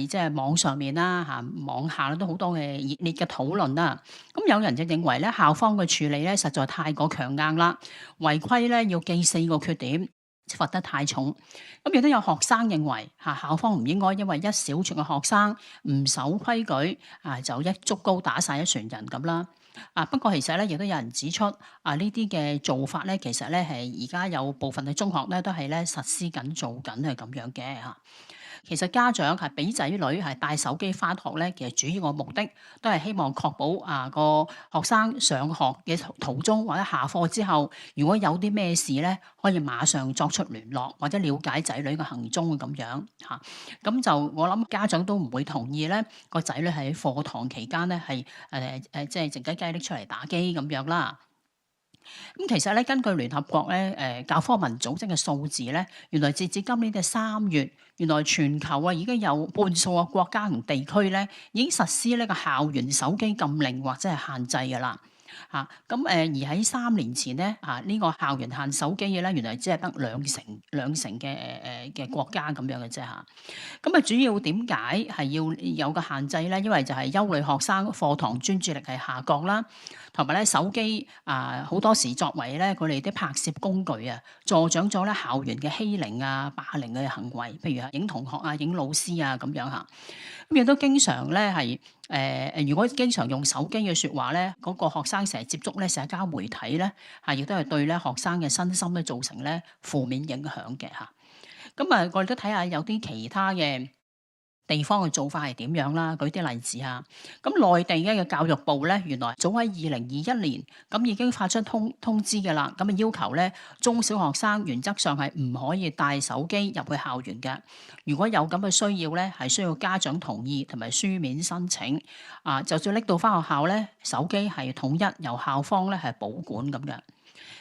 即係網上面啦網下都好多嘅熱烈嘅討論啦。咁有人就認為咧校方嘅處理咧實在太過強硬啦，違規咧要記4個缺點，罰得太重。咁亦都有學生認為校方唔應該因為一小撮嘅學生唔守規矩就一竹篙打晒一船人咁啦。不過其實咧，亦都有人指出呢啲嘅做法咧，其實咧係而家有部分嘅中學咧都係咧實施緊做緊係咁樣嘅嚇。其實家長係俾仔女係帶手機返學咧，其實主要個目的都係希望確保個學生上學嘅途中或者下課之後，如果有啲咩事咧，可以馬上作出聯絡或者了解仔女嘅行蹤咁樣嚇。咁就我諗家長都唔會同意咧，個仔女喺課堂期間咧係即係靜雞雞拎出嚟打機咁樣啦。咁其實咧，根據聯合國咧教科文組織嘅數字咧，原來截至今年嘅3月，原來全球已經有半數嘅國家同地區咧已經實施呢個校園手機禁令或者係限制㗎啦。咁而喺3年前咧呢個校園限手機嘅咧，原來只係得兩成嘅國家咁樣嘅啫嚇。咁主要點解係要有個限制咧？因為就係憂慮學生課堂專注力係下降啦，同埋咧手機好多時作為咧佢哋啲拍攝工具啊，助長咗咧校園嘅欺凌霸凌嘅行為，譬如影同學影老師咁樣嚇。咁亦都經常咧係如果經常用手機嘅説話咧，嗰個學生成日接觸咧社交媒體咧，亦都係對咧學生嘅身心咧造成咧負面影響嘅嚇。咁我哋都睇下有啲其他嘅地方嘅做法係點樣啦，舉啲例子嚇。咁內地嘅教育部咧，原來早喺2021年咁已經發出通知嘅啦，咁要求咧中小學生原則上係唔可以帶手機入去校園嘅。如果有咁嘅需要咧，係需要家長同意同埋書面申請。就算拎到返學校咧，手機係統一由校方咧係保管咁嘅。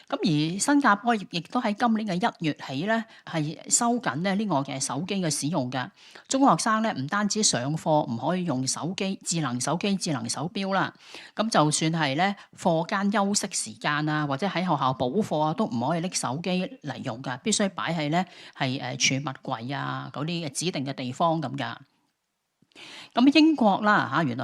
咁而新加坡亦都喺今年嘅1月起咧，係收緊咧呢個嘅手機嘅使用嘅。中學生咧唔單止上課唔可以用手機、智能手機、智能手錶啦，咁就算係咧課間休息時間或者喺學校補課都唔可以拎手機嚟用㗎，必須擺喺咧係儲物櫃嗰啲指定嘅地方咁㗎。咁英國啦原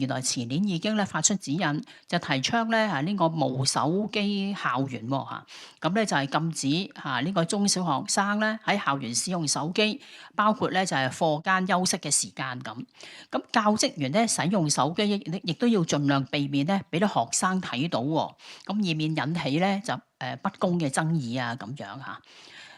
來前年已經咧發出指引，就提倡咧呢個無手機校園咁咧就係禁止呢個中小學生咧喺校園使用手機，包括咧就係課間休息嘅時間咁。咁教職員咧使用手機亦都要盡量避免咧俾啲學生睇到，咁以免引起咧就不公嘅爭議咁樣嚇。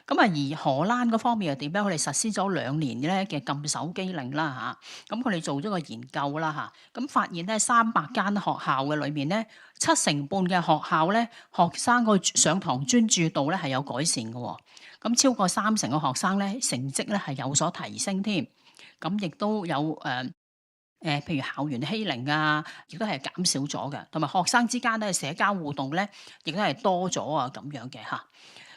咁而荷蘭嗰方面又點樣？佢哋實施咗2年咧嘅禁手機令啦嚇。咁佢哋做咗個研究啦嚇，咁發現咧300間學校嘅裏面咧，7成半嘅學校咧學生個上堂專注度咧係有改善嘅。咁超過30%嘅學生咧成績咧係有所提升添。咁亦都有譬如校園欺凌亦都係減少咗嘅，同埋學生之間咧社交互動咧亦都係多咗咁樣嘅嚇。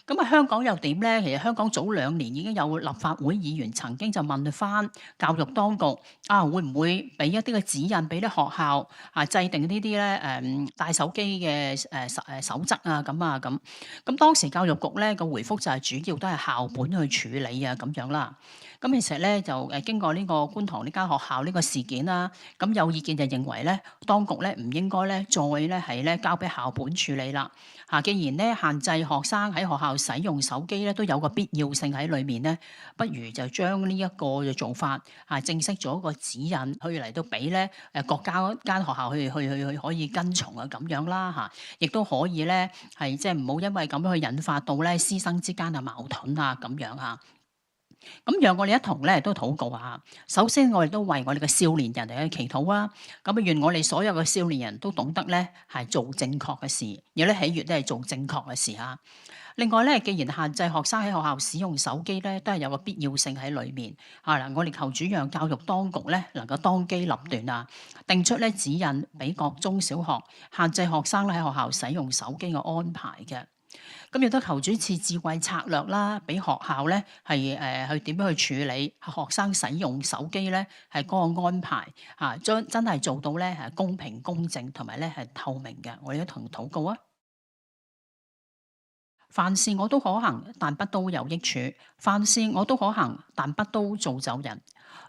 咁香港又點咧？其實香港早2年已經有立法會議員曾經就問翻教育當局會唔會俾一啲嘅指引俾啲學校制定呢啲咧帶手機嘅守則咁。咁當時教育局咧個回覆就係主要都係校本去處理咁樣啦。咁其實咧就經過呢個觀塘呢間學校呢個事件啦，咁有意見就認為咧，當局咧唔應該咧再咧係咧交俾校本處理啦。既然咧限制學生喺學校使用手機咧都有個必要性喺裏面咧，不如就將呢一個嘅做法正式做一個指引，去嚟到俾咧各間學校去可以跟從咁樣啦亦都可以咧係即係唔好因為咁樣去引發到咧師生之間嘅矛盾咁樣咁讓我哋一同咧都禱告下。首先我哋都為我哋嘅少年人嚟去祈禱啊。咁願我哋所有嘅少年人都懂得咧係做正確嘅事，而咧喜悅都係做正確嘅事另外咧，既然限制學生喺學校使用手機咧，都係有個必要性喺裏面我哋求主讓教育當局咧能夠當機立斷定出咧指引俾各中小學限制學生咧喺學校使用手機嘅安排嘅。咁亦都求主賜智慧策略啦，俾學校咧係去點樣去處理學生使用手機咧係嗰個安排將真係做到咧係公平公正同埋咧係透明嘅。我哋一同禱告啊！凡事我都可行，但不都有益處；凡事我都可行，但不都造就人。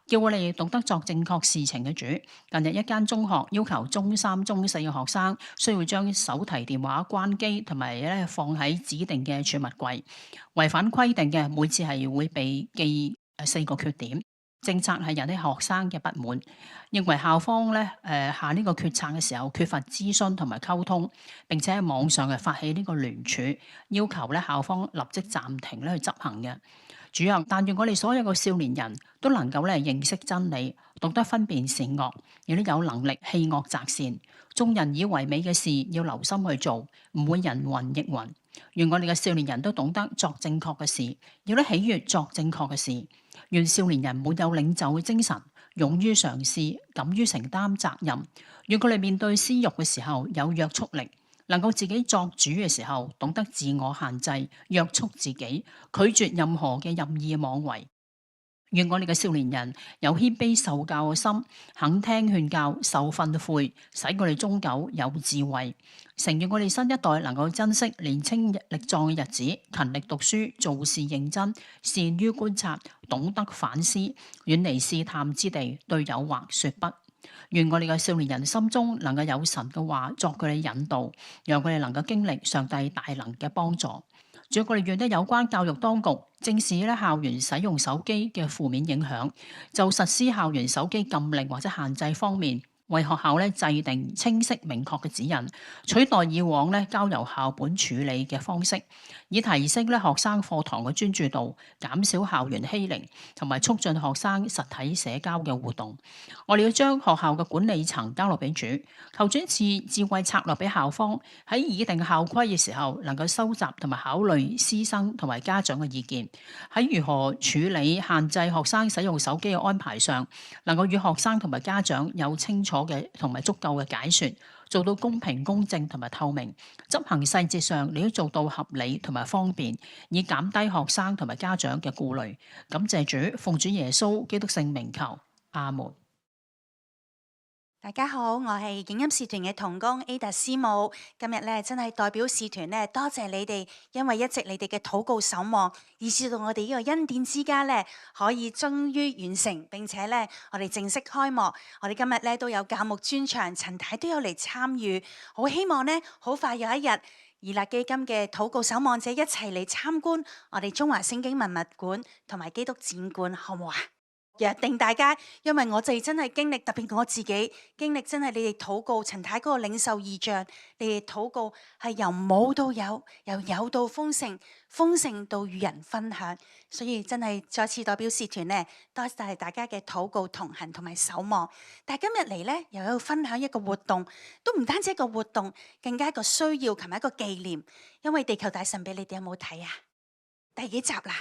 叫我哋懂得作正確事情嘅主。近日一間中學要求中3、中4嘅學生需要將手提電話關機，同埋咧放喺指定嘅儲物櫃。違反規定嘅，每次係會被記4個缺點。政策係引起學生嘅不滿，認為校方咧下呢個決策嘅時候缺乏諮詢同埋溝通，並且喺網上發起呢個聯署，要求咧校方立即暫停咧去執行嘅。主啊，但願我哋所有嘅少年人都能夠咧認識真理，懂得分辨善惡，亦都有能力棄惡擇善。眾人以為美嘅事要留心去做，唔會人云亦云。願我哋嘅少年人都懂得作正確嘅事，亦都喜悅作正確嘅事。願少年人沒有領袖嘅精神，勇於嘗試，敢於承擔責任。願佢哋面對私欲嘅時候有約束力，能夠自己作主嘅時候懂得自我限制，約束自己，拒絕任何嘅任意妄為。願我哋嘅少年人有謙卑受教嘅心，肯聽勸教，受訓誨，使我哋終久有智慧。誠願我哋新一代能夠珍惜年青力壯嘅日子，勤力讀書，做事認真，善於觀察，懂得反思，遠離試探之地，對誘惑說不。願我哋嘅少年人心中能夠有神嘅話作佢哋引導，讓佢哋能夠經歷上帝大能嘅幫助。主要我哋願得有關教育當局正視咧校園使用手機嘅負面影響，就實施校園手機禁令或者限制方面，為學校咧制定清晰明確嘅指引，取代以往咧交由校本處理嘅方式，以提升咧學生課堂嘅專注度，減少校園欺凌，同埋促進學生實體社交嘅互動。我哋要將學校嘅管理層交落俾主，求主賜智慧策略俾校方，喺擬定校規嘅時候，能夠收集同埋考慮師生同埋家長嘅意見，喺如何處理限制學生使用手機嘅安排上，能夠與學生同埋家長有清楚嘅同埋足夠嘅解說，做到公平公正同埋透明。執行細節上，你都做到合理同埋方便，以減低學生同埋家長嘅顧慮。感謝主，奉主耶穌基督聖名求，阿門。大家好，我係影音使團嘅同工 Ada 師母。今日咧真係代表使團咧，多謝你哋，因為一直你哋嘅禱告守望，以致到我哋呢個恩典之家咧可以終於完成，並且咧我哋正式開幕。我哋今日咧都有教牧專場，陳太都有嚟參與。好希望咧好快有一日，以勒基金嘅禱告守望者一齊嚟參觀我哋中華聖經文物館同埋基督展館，好唔好啊？約定大家，因為我哋真係經歷，特別我自己經歷，真係你哋禱告陳太嗰個領受異象，你哋禱告係由冇到有，由有到豐盛，豐盛到與人分享，所以真係再次代表使團呢，多謝大家嘅禱告同行同埋守望。但係今日嚟呢，又有分享一個活動，都唔單止一個活動，更加一個需要，同埋一個紀念。因為地球大神秘，你哋有冇睇啊？第幾集啦？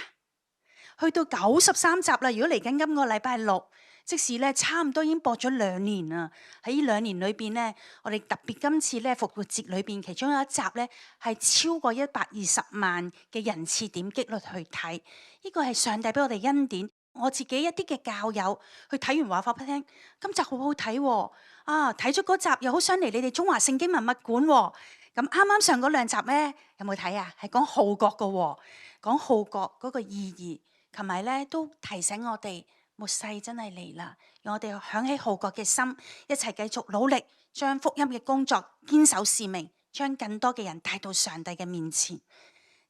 去到93集啦！如果嚟緊今個禮拜六，即使咧差唔多已經播咗2年啦。喺呢2年裏邊咧，我哋特別今次咧復活節裏邊，其中有一集咧係超過120萬嘅人次點擊率去睇。呢個係上帝俾我哋恩典。我自己一啲嘅教友去睇完話俾我聽，今集好好睇喎！啊，睇咗嗰集又好想嚟你哋中華聖經文物館喎。咁啱啱上嗰2集咧，有冇睇啊？係講號角嘅喎，講號角嗰個意義。同埋咧，都提醒我哋末世真係嚟啦，讓我哋響起號角嘅心，一齊繼續努力，將福音嘅工作堅守使命，將更多嘅人帶到上帝嘅面前。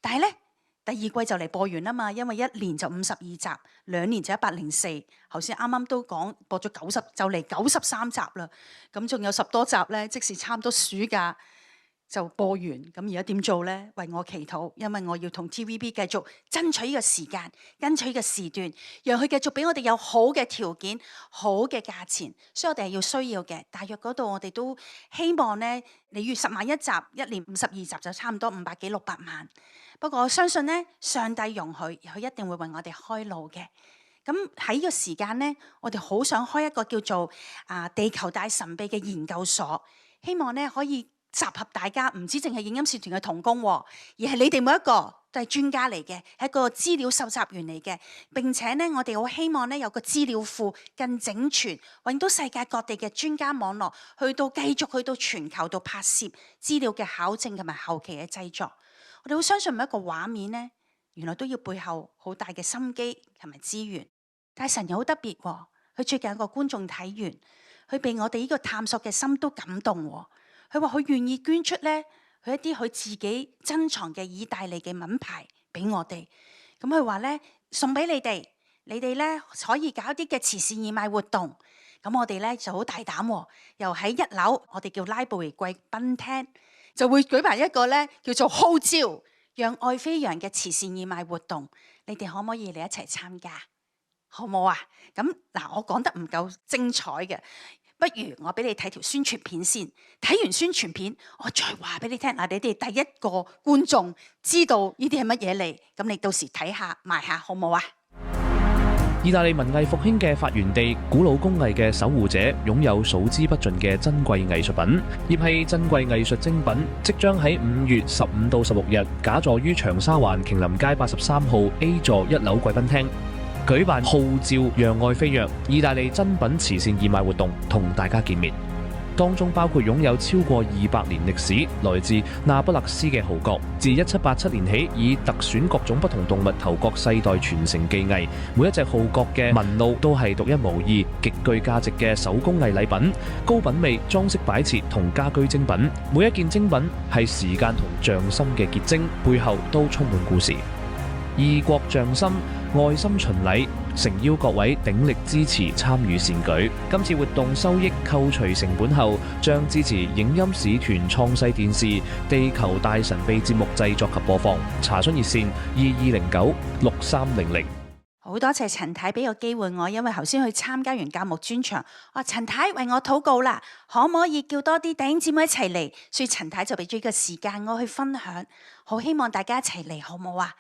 但係咧，第2季就嚟播完啦嘛，因為1年就52集，2年就104。頭先啱啱都講播咗90，就嚟93集啦。咁仲有10多集咧，即使差唔多暑假就播完。咁而家點做呢？為我祈禱，因為我要同 TVB 繼續爭取呢個時間，爭取呢個時段，讓佢繼續俾我哋有好嘅條件、好嘅價錢。所以我哋係要需要嘅。大約嗰度我哋都希望呢，你預10萬一集，1年52集就差唔多500幾600萬。不過我相信呢，上帝容許，佢一定會為我哋開路嘅。咁喺呢個時間呢，我哋好想開一個叫做地球大神秘嘅研究所，希望呢可以集合大家，唔止淨係影音使團嘅同工，而係你哋每一個都係專家嚟嘅，係一個資料搜集員嚟嘅。並且呢，我哋好希望呢有個資料庫更整全，揾到世界各地嘅專家網絡，繼續去到全球度拍攝資料嘅考證同埋後期嘅製作。我哋好相信每一個畫面呢，原來都要背後好大嘅心機同埋資源。但係神又好特別喎，佢最近有個觀眾睇完，佢被我哋呢個探索嘅心都感動喎。佢話佢願意捐出咧，佢一啲佢自己珍藏嘅意大利嘅品牌俾我哋。咁佢話咧，送俾你哋，你哋咧可以搞啲嘅慈善義賣活動。咁我哋咧就好大膽喎，又喺1樓，我哋叫拉布為貴賓廳，就會舉辦一個咧叫做號召讓愛飛揚嘅慈善義賣活動。你哋可唔可以嚟一齊參加？好冇啊？咁嗱，我講得唔夠精彩嘅，不如我俾你睇條宣傳片先。睇完宣傳片，我再話俾你聽。嗱，你哋第一個觀眾知道呢啲係乜嘢嚟，咁你到時睇下買下，好冇啊？意大利文藝復興嘅發源地，古老工藝嘅守護者，擁有數之不盡嘅珍貴藝術品。葉係珍貴藝術精品，即將喺5月15到16日，假座於長沙灣瓊林街83號 A 座1樓貴賓廳，舉辦號召讓愛飛躍意大利珍品慈善義賣活動，同大家見面。當中包括擁有超過200年歷史、來自那不勒斯嘅號角，自1787年起以特選各種不同動物頭角世代傳承技藝，每一隻號角嘅紋路都係獨一無二、極具價值嘅手工藝禮品，高品味裝飾擺設同家居精品，每一件精品係時間同匠心嘅結晶，背後都充滿故事。異國匠心，愛心巡禮，誠邀各位鼎力支持參與善舉。今次活動收益扣除成本後，將支持影音使團創世電視《地球大神秘》節目製作及播放。查詢熱線22096300。好多謝陳太俾個機會我，因為頭先去參加完教牧專場，我話陳太為我禱告啦，可唔可以叫多啲弟兄姊妹一齊嚟？所以陳太就俾咗個時間我去分享，好希望大家一齊嚟，好唔好啊？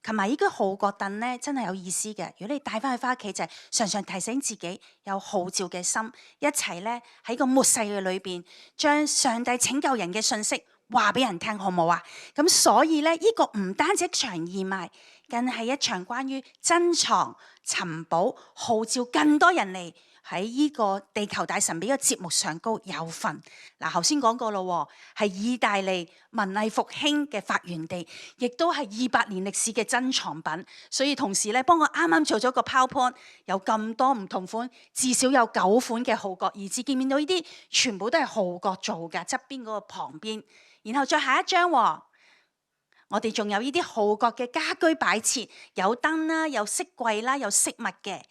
同埋呢個號角凳咧，真係有意思嘅。如果你帶翻去翻屋企，就係常常提醒自己有號召嘅心，一齊咧喺個末世嘅裏邊，將上帝拯救人嘅信息話俾人聽，好唔好啊？咁所以咧，呢個唔單止一場義賣，更係一場關於珍藏、尋寶、號召更多人嚟喺呢個地球大神秘嘅節目上高有份。嗱，頭先講過咯，係意大利文藝復興嘅發源地，亦都係200年歷史嘅珍藏品。所以同時咧，幫我啱啱做咗個 PowerPoint，有咁多唔同款，至少有9款嘅號角，而至見面到呢啲全部都係號角做㗎，側邊嗰個旁邊。然後再下一張，我哋仲有呢啲號角嘅家居擺設，有燈啦，有飾櫃啦，有飾物嘅，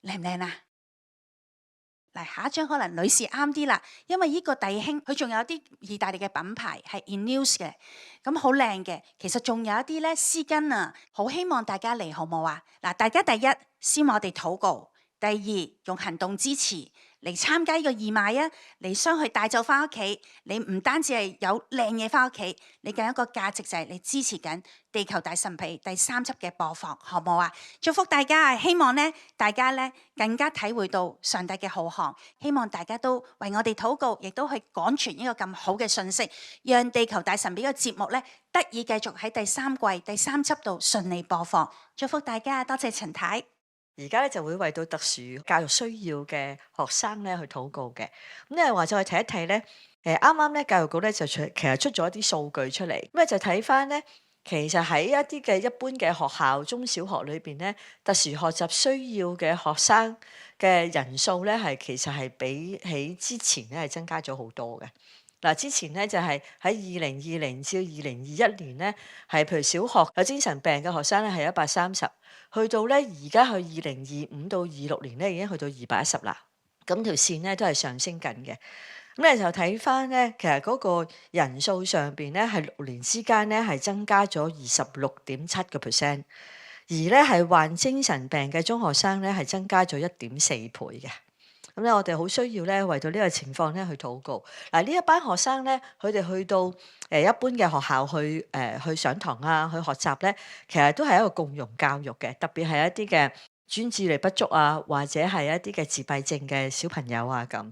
靚唔靚啊？嚟，下一張可能女士啱啲啦，因為呢個弟兄佢仲有啲意大利嘅品牌係 INEOS 嘅，咁好靚嘅。其實仲有一啲咧絲巾啊，好希望大家嚟，好唔好啊？嗱，大家第一先我哋禱告，第二用行動支持嚟參加呢個義賣啊，嚟將佢帶走翻屋企。你唔單止係有靚嘢翻屋企，你更有一個價值就係你支持緊地球大神秘第3輯嘅播放，好唔好啊？祝福大家，希望咧大家咧更加體會到上帝嘅浩瀚，希望大家都為我哋禱告，亦都去廣傳呢個咁好嘅信息，讓地球大神秘嘅節目咧得以繼續喺第3季第3輯度順利播放。祝福大家，多謝陳太。而家咧就會為到特殊教育需要嘅學生咧去禱告嘅。咁咧或者去睇一睇咧，啱啱咧教育局咧就其實出咗一啲數據出嚟，咁咧就睇翻咧，其實喺一啲嘅一般嘅學校中小學裏邊咧，特殊學習需要嘅學生嘅人數咧係其實係比起之前咧係增加咗好多嘅。嗱，之前咧就係喺2020至2021年咧，係譬如小學有精神病嘅學生咧係130。去到咧，而家去2025到26年咧，已經去到210啦。咁條線咧都係上升緊嘅。咁咧就睇翻咧，其實嗰個人數上邊咧係6年之間咧係增加咗26.7%，而咧係患精神病嘅中學生咧係增加咗1.4倍嘅。咁咧，我哋好需要咧為到呢個情況咧去禱告。嗱，呢一班學生咧，佢哋去到一般嘅學校去上堂啊，去學習咧，其實都係一個共融教育嘅，特別係一啲嘅專注力不足啊，或者係一啲嘅自閉症嘅小朋友啊咁。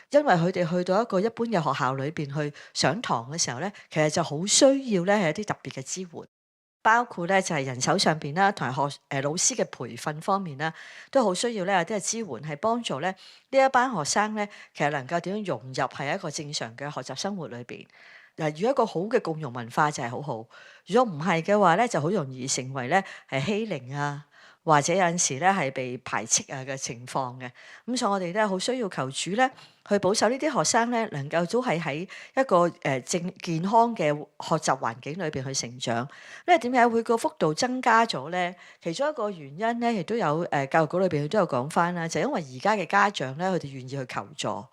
因為佢哋去到一個一般嘅學校裏邊去上堂嘅時候咧，其實就好需要咧係一啲特別嘅支援。包括咧就係人手上邊啦，同埋老師嘅培訓方面啦，都好需要咧有啲嘅支援，係幫助咧呢一班學生咧，其實能夠點樣融入係一個正常嘅學習生活裏邊。嗱，如果一個好嘅共融文化就係好好，如果唔係嘅話咧，就好容易成為咧係欺凌啊，或者有陣時咧係被排斥啊嘅情況嘅。咁所以我哋咧好需要求主咧去保守呢啲學生咧，能夠都係喺一個健康嘅學習環境裏邊去成長。因為點解會個幅度增加咗咧？其中一個原因咧，亦都有教育局裏邊都有講翻啦，就因為而家嘅家長咧，佢哋願意去求助。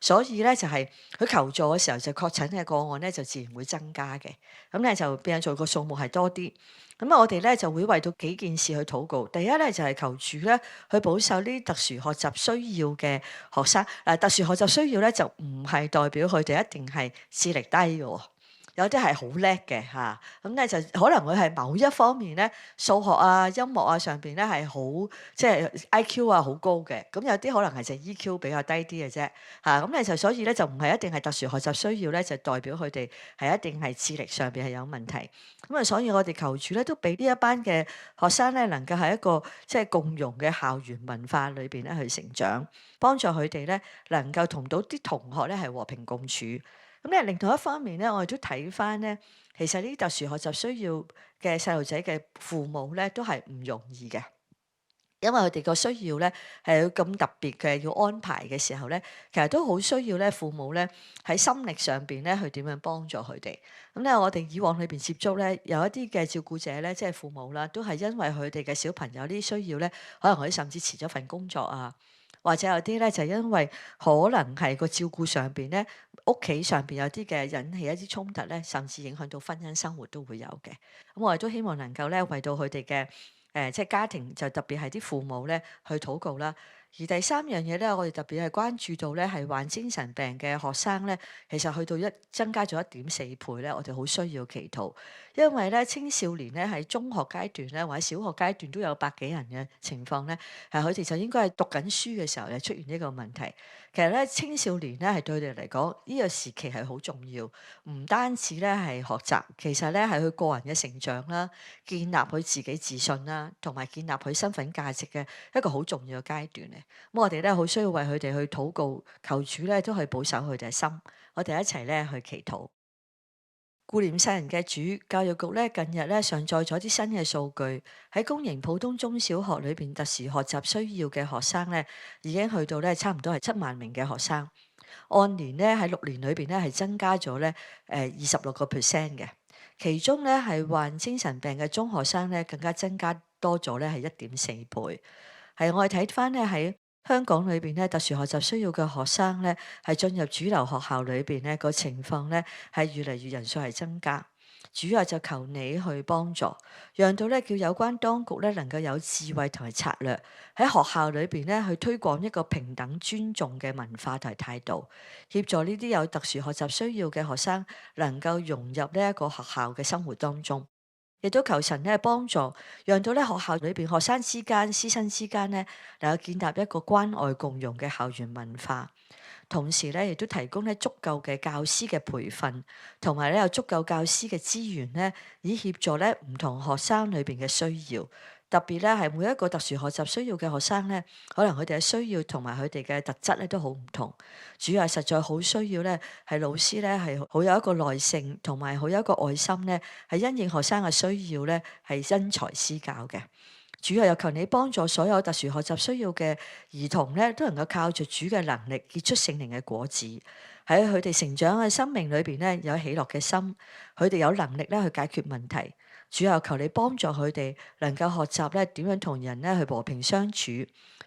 所以咧就係佢求助嘅時候就確診嘅個案咧就自然會增加嘅，咁咧就變咗做個數目係多啲。咁我哋咧就會為到幾件事去禱告。第一咧就係求主咧去保守呢啲特殊學習需要嘅學生。特殊學習需要咧就唔係代表佢哋一定係智力低嘅喎。有啲係好叻嘅嚇，咁咧就可能會係某一方面咧，數學啊、音樂啊上邊咧係好即係 IQ 啊好高嘅，咁有啲可能係就 EQ 比較低啲嘅啫嚇，咁咧就所以咧就唔係一定係特殊學習需要咧，就代表佢哋係一定係智力上邊係有問題。咁啊，所以我哋求主咧都俾呢一班嘅學生咧能夠喺一個即係共融嘅校園文化裏邊咧去成長，幫助佢哋咧能夠同到啲同學咧係和平共處。咁咧，另外一方面咧，我哋都睇翻咧，其實呢啲特殊學習需要嘅細路仔嘅父母咧，都係唔容易嘅，因為佢哋個需要咧係要咁特別嘅要安排嘅時候咧，其實都好需要咧父母咧喺心力上邊咧去點樣幫助佢哋。咁咧，我哋以往裏邊接觸咧，有一啲嘅照顧者咧，即係父母啦，都係因為佢哋嘅小朋友呢啲需要咧，可能佢甚至辭咗份工作啊。或者有啲咧就因為可能係個照顧上邊咧，屋企上邊有啲嘅引起一啲衝突咧，甚至影響到婚姻生活都會有嘅。咁我哋都希望能夠咧為到佢哋嘅即係家庭，就特別係啲父母咧去禱告啦。而第三樣嘢咧，我哋特別係關注到咧係患精神病嘅學生咧，其實去到增加咗1.4倍咧，我哋好需要祈禱，因為咧青少年咧喺中學階段咧或者小學階段都有百幾人嘅情況咧，佢哋就應該係讀緊書嘅時候咧出現呢個問題。其實咧青少年咧係對佢哋嚟講呢個時期係好重要，唔單止咧係學習，其實咧係佢個人嘅成長啦，建立佢自己自信啦，同埋建立佢身份價值嘅一個好重要嘅階段嚟。咁我哋咧好需要為佢哋去禱告，求主咧都去保守佢哋嘅心。我哋一齊咧去祈禱。顧念世人嘅主，教育局咧近日咧上載咗啲新嘅數據，喺公營普通中小學裏邊特殊學習需要嘅學生咧，已經去到咧差唔多係7萬名嘅學生，按年咧喺6年裏邊咧係增加咗咧26% 嘅，其中咧係患精神病嘅中學生咧更加增加多咗咧係1.4倍。係我哋睇翻咧喺香港裏邊咧特殊學習需要嘅學生咧，係進入主流學校裏邊咧個情況咧係越嚟越人數係增加。主要就求你去幫助，讓到咧叫有關當局咧能夠有智慧同埋策略喺學校裏邊咧去推廣一個平等尊重嘅文化同埋態度，協助呢啲有特殊學習需要嘅學生能夠融入呢一個學校嘅生活當中。亦都求神咧幫助，讓到咧學校裏邊學生之間、師生之間咧能夠建立一個關愛共融嘅校園文化。同時咧，亦都提供咧足夠嘅教師嘅培訓，同埋咧有足夠教師嘅資源咧，以協助咧唔同學生裏邊嘅需要。特別咧係每一個特殊學習需要嘅學生咧，可能佢哋嘅需要同埋佢哋嘅特質咧都好唔同。主要係實在好需要咧，係老師咧係好有一個耐性，同埋好有一個愛心咧，係因應學生嘅需要咧，係因材施教嘅。主要又求你幫助所有特殊學習需要嘅兒童咧，都能夠靠住主嘅能力結出聖靈嘅果子，喺佢哋成長嘅生命裏邊咧有喜樂嘅心，佢哋有能力咧去解決問題。主要求你幫助佢哋能夠學習咧點樣同人咧去和平相處，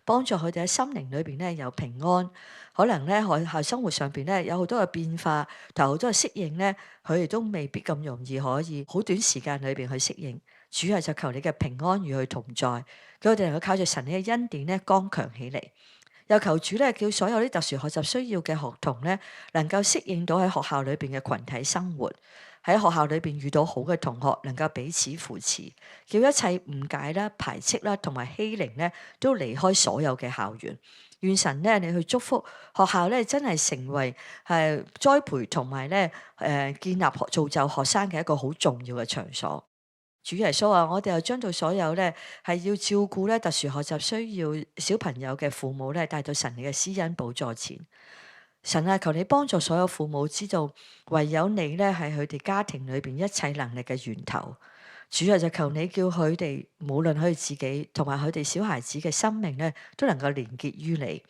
幫助佢哋喺心靈裏邊咧有平安。可能咧學校生活上邊咧有好多嘅變化，同好多嘅適應咧，佢哋都未必咁容易可以好短時間裏邊去適應。主要就求你嘅平安與佢同在，叫我哋能夠靠住神你嘅恩典咧剛強起嚟。又求主咧叫所有啲特殊學習需要嘅學童咧能夠適應到喺學校裏邊嘅群體生活。喺學校裏邊遇到好嘅同學，能夠彼此扶持，叫一切誤解啦、排斥啦同埋欺凌咧，都離開所有嘅校園。願神咧，你去祝福學校咧，真係成為栽培同埋咧建立造就學生嘅一個好重要嘅場所。主耶穌啊，我哋又將到所有咧係要照顧咧特殊學習需要小朋友嘅父母咧，帶到神你嘅施恩寶座前。神啊，求你幫助所有父母知道，唯有你咧係佢哋家庭裏邊一切能力嘅源頭。主啊，就求你叫佢哋，無論佢哋自己同埋佢哋小孩子嘅生命咧，都能夠連結於你。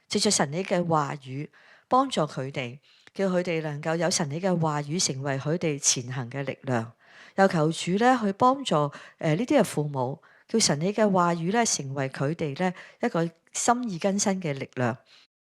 藉着神你嘅話語，幫助佢哋，叫佢哋能夠有神你嘅話語成為佢哋前行嘅力量。又求主咧去幫助呢啲嘅父母，叫神你嘅話語咧成為佢哋咧一個心意更新嘅力量。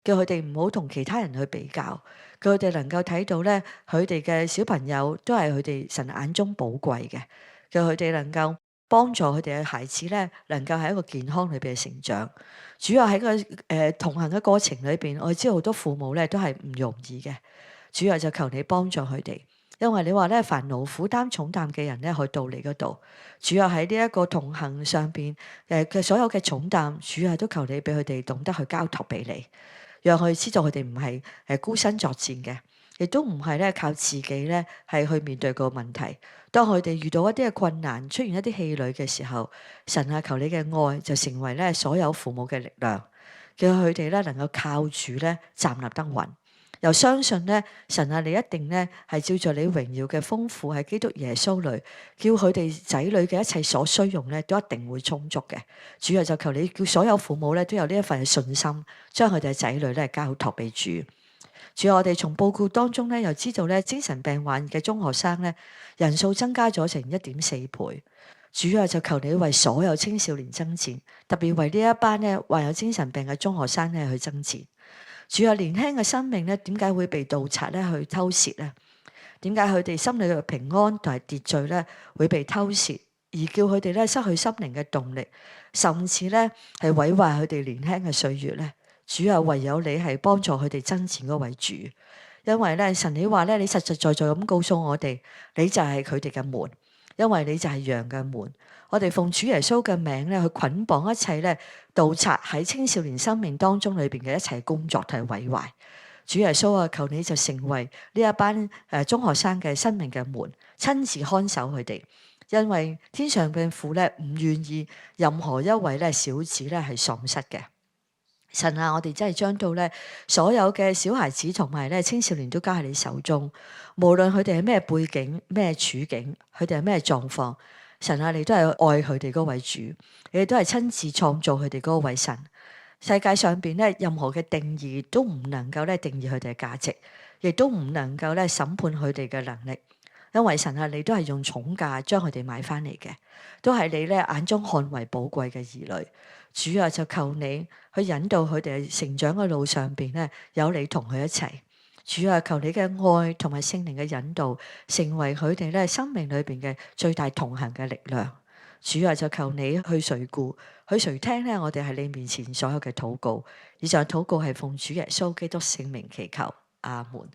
叫佢哋唔好同其他人去比較，叫佢哋能夠睇到咧，佢哋嘅小朋友都係佢哋神眼中寶貴嘅，叫佢哋能夠幫助佢哋嘅孩子咧，能夠喺一個健康裏邊嘅成長。主要喺個同行嘅過程裏邊，我知道好多父母咧都係唔容易嘅。主要就求你幫助佢哋，因為你話咧，煩惱負擔重擔嘅人咧，去到你嗰度。主要喺呢一個同行上邊嘅所有嘅重擔，主要都求你俾佢哋懂得去交託俾你，讓佢哋知道佢哋唔係孤身作戰嘅，亦都唔係咧靠自己咧係去面對個問題。當佢哋遇到一啲嘅困難，出現一啲氣餒嘅時候，神啊，求你嘅愛就成為咧所有父母嘅力量，叫佢哋咧能夠靠主咧站立得穩。又相信咧，神啊，你一定咧係照著你榮耀嘅豐富喺基督耶穌裏，叫佢哋仔女嘅一切所需用咧，都一定會充足嘅。主啊，就求你叫所有父母咧都有呢一份嘅信心，將佢哋嘅仔女咧交託俾主。主啊，我哋從報告當中咧又知道咧，精神病患嘅中學生咧人數增加咗成1.4倍。主啊，就求你為所有青少年爭戰，特別為呢一班咧患有精神病嘅中學生咧去爭戰。主啊，年輕嘅生命咧，點解會被盜賊咧去偷竊咧？點解佢哋心裏嘅平安同埋秩序咧會被偷竊，而叫佢哋咧失去心靈嘅動力，甚至咧係毀壞佢哋年輕嘅歲月咧？主啊，唯有你係幫助佢哋爭戰嗰位主，因為咧神你話咧，你實實在在咁告訴我哋，你就係佢哋嘅門，因為你就係羊嘅門。我哋奉主耶穌嘅名咧，去捆綁一切咧盜賊喺青少年生命當中裏邊嘅一切工作同埋毀壞。主耶穌啊，求你就成為呢一班中學生嘅生命嘅門，親自看守佢哋，因為天上嘅父咧唔願意任何一位咧小子咧係喪失嘅。神啊，我哋真係將到咧所有嘅小孩子同埋咧青少年都交喺你手中，無論佢哋係咩背景、咩處境，佢哋係咩狀況。神啊，你都係愛佢哋嗰位主，你哋都係親自創造佢哋嗰位神。世界上邊咧任何嘅定義都唔能夠咧定義佢哋嘅價值，亦都唔能夠咧審判佢哋嘅能力。因為神啊，你都係用重價將佢哋買翻嚟嘅，都係你咧眼中看為寶貴嘅兒女。主啊，就求你去引導佢哋成長嘅路上邊咧，有你同佢一齊。主啊，求你嘅愛同埋聖靈嘅引導，成為佢哋咧生命裏邊嘅最大同行嘅力量。主啊，就求你去垂顧，去垂聽咧我哋喺你面前所有嘅禱告。以上禱告係奉主耶穌基督聖名祈求，阿門。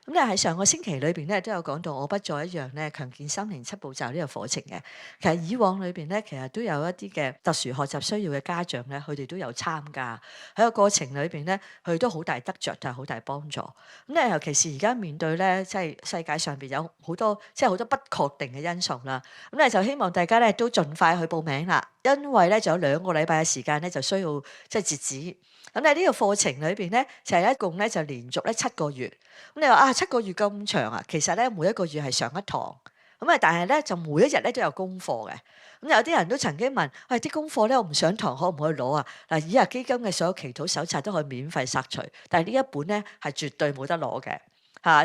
咁咧喺上個星期裏邊咧都有講到我不再一樣咧強健心靈7步驟呢個課程嘅。其實以往裏邊咧其實都有一啲嘅特殊學習需要嘅家長咧，佢哋都有參加喺個過程裏邊咧，佢哋都好大得着同埋好大幫助。咁咧尤其是而家面對咧即係世界上邊有好多即係好多不確定嘅因素啦。咁咧就希望大家咧都盡快去報名啦，因為咧仲有2個禮拜嘅時間咧就需要即係截止。咁咧呢個課程裏邊咧就係一共咧就連續咧7個月。咁你話啊7個月咁長啊？其實咧每一個月係上一堂，咁啊但係咧就每一日咧都有功課嘅。咁有啲人都曾經問：喂，啲功課咧我唔上堂可唔可以攞啊？嗱，以下基金嘅所有祈禱手冊都可以免費索取，但係呢一本咧係絕對冇得攞嘅。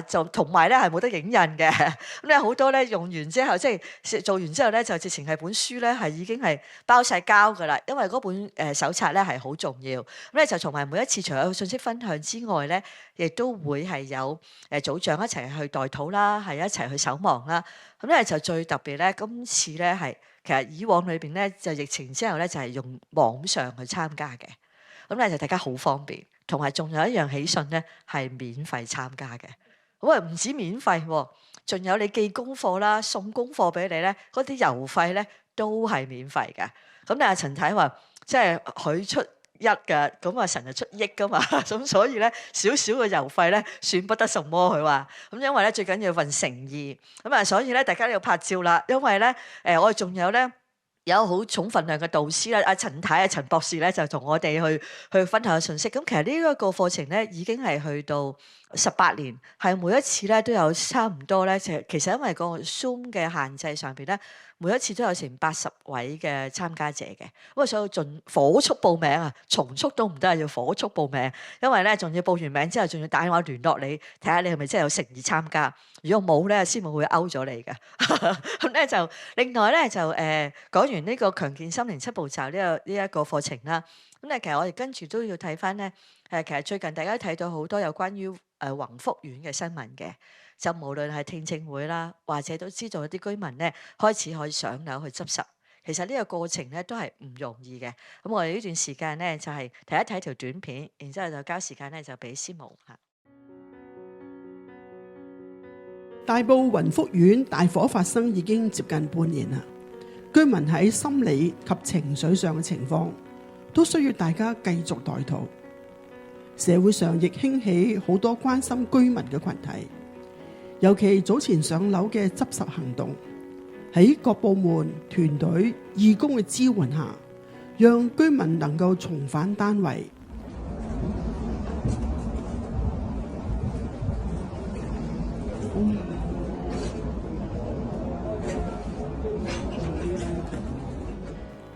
就同埋咧係冇得影印嘅，咁咧好多咧用完之後，即係做完之後咧就直情係本書咧係已經係包晒膠噶啦，因為嗰本手冊咧係好重要。咁咧就同埋每一次除咗信息分享之外咧，亦都會係有組長一齊去代禱啦，係一齊去守望啦。咁咧就最特別咧，今次咧係其實以往裏邊咧就疫情之後咧就係用網上去參加嘅，咁咧就大家好方便，同埋仲有一樣喜訊咧係免費參加嘅。咁啊唔止免費喎，仲有你寄功課啦、送功課俾你咧，嗰啲郵費咧都係免費嘅。咁但係陳太話，即係佢出一嘅，咁啊神就出億噶嘛，咁所以咧少少嘅郵費咧算不得什麼，佢話。咁因為咧最緊要份誠意，咁啊所以咧大家都要拍照啦，因為咧我哋仲有咧。有好重份量嘅導師啦，阿陳太、陳博士咧就同我哋去分享信息。咁其實呢一個課程咧已經係去到18年，係每一次咧都有差唔多咧。其實因為個 Zoom 嘅限制上邊咧，每一次都有成80位嘅參加者嘅，咁啊所以盡火速報名啊，從速都唔得，要火速報名，因為咧仲要報完名之後，仲要打電話聯絡你，睇下你係咪真係有誠意參加。如果冇咧，師母會勾咗你嘅。咁咧就另外咧就講完呢個強健心靈7步驟呢一個課程啦。咁咧其實我哋跟住都要睇翻咧，其實最近大家睇到好多有關於宏福苑嘅新聞嘅。就無論係聽證會啦，或者都知道有啲居民咧開始可以上樓去執拾。其實呢個過程咧都係唔容易嘅。咁我哋呢段時間咧就係睇一睇條短片，然之後就交時間咧就俾師母嚇。大埔宏福苑大火發生已經接近半年啦，居民喺心理及情緒上嘅情況都需要大家繼續代禱。社會上亦興起好多關心居民嘅群體。尤其早前上樓嘅執拾行動，喺各部門團隊義工嘅支援下，讓居民能夠重返單位。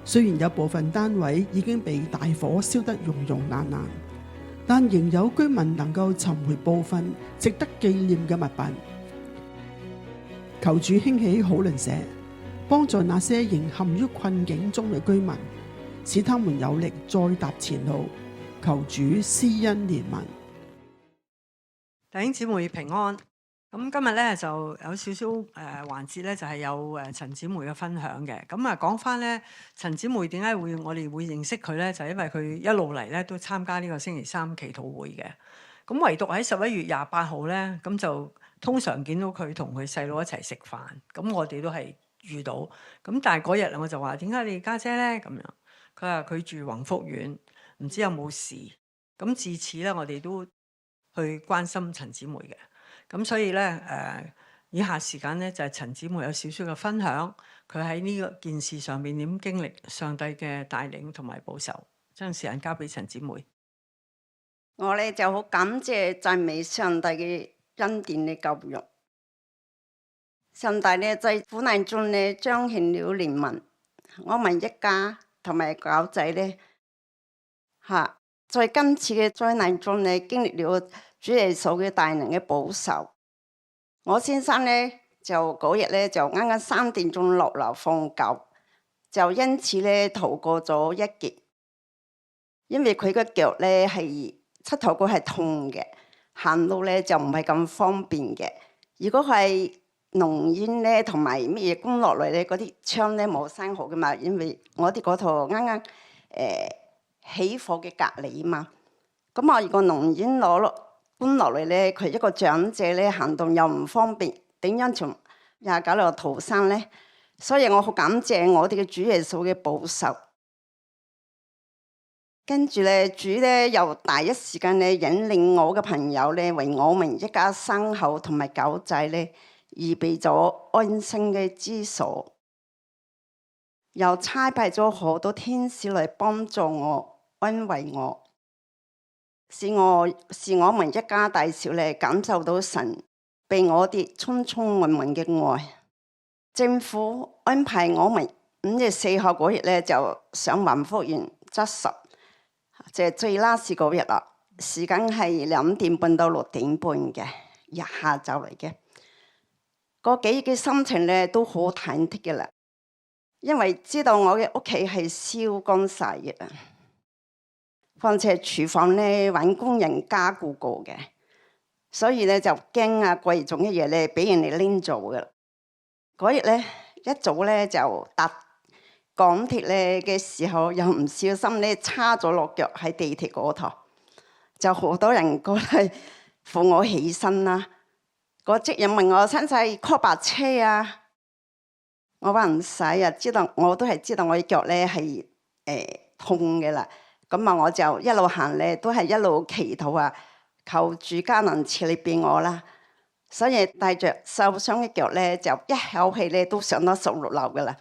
雖然有部分單位已經被大火燒得溶溶爛爛，但仍有居民能夠尋回部分值得紀念嘅物品。求主興起好鄰舍，幫助那些仍陷於困境中嘅居民，使他們有力再踏前路。求主施恩憐憫。弟兄姊妹平安。咁今日咧就有少少環節咧，就係有陳姊妹嘅分享嘅。咁啊講翻咧，陳姊妹點解我哋會認識佢咧？就係因為佢一路嚟咧都參加呢個星期三祈禱會嘅。咁唯獨喺11月28號咧，咁就通常見到佢同佢細佬一齊食飯。咁我哋都係遇到。咁但係嗰日我就話：點解你家姐咧？咁樣佢話佢住宏福苑，唔知有冇事。咁自此咧，我哋都去關心陳姊妹嘅。咁所以咧，以下時間咧就係陳姊妹有少少嘅分享，佢喺呢個件事上面點經歷上帝嘅帶領同埋保守。將時間交俾陳姊妹。我咧就好感謝讚美上帝嘅恩典嘅救贖。上帝咧在苦難中咧彰顯了憐憫，我們一家同埋狗仔咧在今次嘅災難中咧經歷了主耶穌嘅大能嘅保守。我先生咧就嗰日咧就啱啱3點鐘落樓放狗，就因此咧逃過咗一劫。因為佢個腳咧係膝頭哥係痛嘅，行路咧就唔係咁方便嘅。如果係濃煙咧同埋乜嘢攻落嚟咧，嗰啲窗咧冇閂好噶嘛，因為我哋嗰度啱啱起火嘅隔離嘛。咁啊，如果濃煙搬落嚟咧，佢一個長者咧行動又唔方便，點樣從29樓逃生咧？所以我好感謝我哋嘅主耶穌嘅保守。跟住咧，主咧又第一時間咧引領我嘅朋友咧，為我們一家牲口同埋狗仔咧預備咗安身嘅之所，又差派咗好多天使嚟幫助我、安慰我。是我們一家大小咧感受到神被我哋充充滿滿嘅愛。政府安排我們5月4號嗰日咧就上宏福苑執拾，就係最 last 嗰日啦。時間係2點半到6點半嘅日下晝嚟嘅。嗰幾日嘅心情咧都好忐忑嘅啦，因為知道我嘅屋企係燒乾晒嘅。況且廚房咧揾工人加固過嘅，所以咧就驚啊貴重嘅嘢咧俾人哋拎走嘅。嗰日咧一早咧就搭港鐵咧嘅時候，又唔小心咧叉咗落腳喺地鐵嗰頭，就好多人過嚟扶我起身啦。個職員問我使唔使 call 白車啊？我話唔使啊，我都係知道我嘅腳咧係痛嘅啦。咁啊，我就一路行咧，都係一路祈禱啊，求主加能賜力俾我啦。所以帶着受傷嘅腳咧，就一口氣咧都上到16樓噶啦。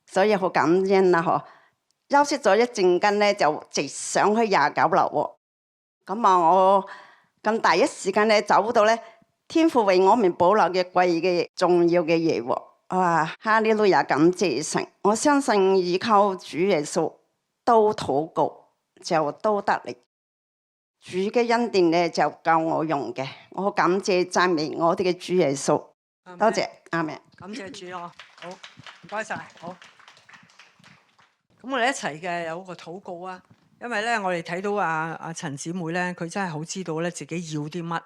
所以好感恩啦，嗬！休息咗一陣間咧，就直上去29樓喎。咁啊，我咁第一時間咧走到咧，天父為我們保留嘅貴嘅重要嘅嘢喎，我話哈利路亞，感謝神！我相信依靠主耶穌都禱告就都得力，主嘅恩典咧就夠我用嘅。我感謝讚美我哋嘅主耶穌，多謝阿們。感謝主咯，好唔該晒，好。咁我哋一齊嘅有個禱告啊，因為咧我哋睇到阿陳姊妹咧，佢真係好知道咧自己要啲乜，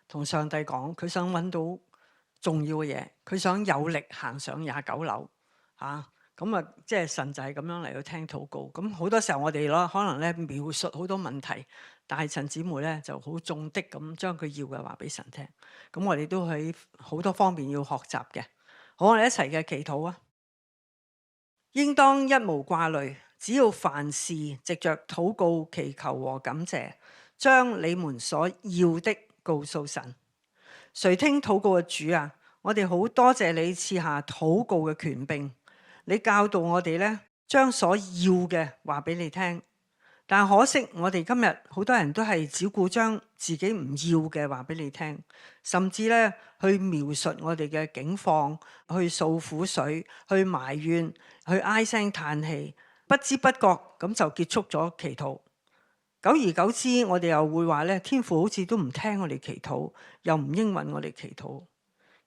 同上帝講，佢想揾到重要嘅嘢，佢想有力行上29樓嚇。咁啊，即係神就係咁樣嚟到聽禱告。咁好多時候我哋咯，可能咧描述好多問題，但係陳姊妹咧就好重的咁將佢要嘅話俾神聽。咁我哋都喺好多方面要學習嘅。好，我哋一齊嘅祈禱啊！應當一無掛慮，只要凡事藉着禱告、祈求和感謝，將你們所要的告訴神。垂聽禱告嘅主啊，我哋好多謝你賜下禱告嘅權柄，你教導我哋咧，將所要嘅話俾你聽。但可惜我哋今日好多人都係只顧將自己唔要嘅話俾你聽，甚至咧去描述我哋嘅境況，去訴苦水，去埋怨，去唉聲嘆氣，不知不覺咁就結束咗祈禱。久而久之，我哋又會話咧，天父好似都唔聽我哋祈禱，又唔應允我哋祈禱。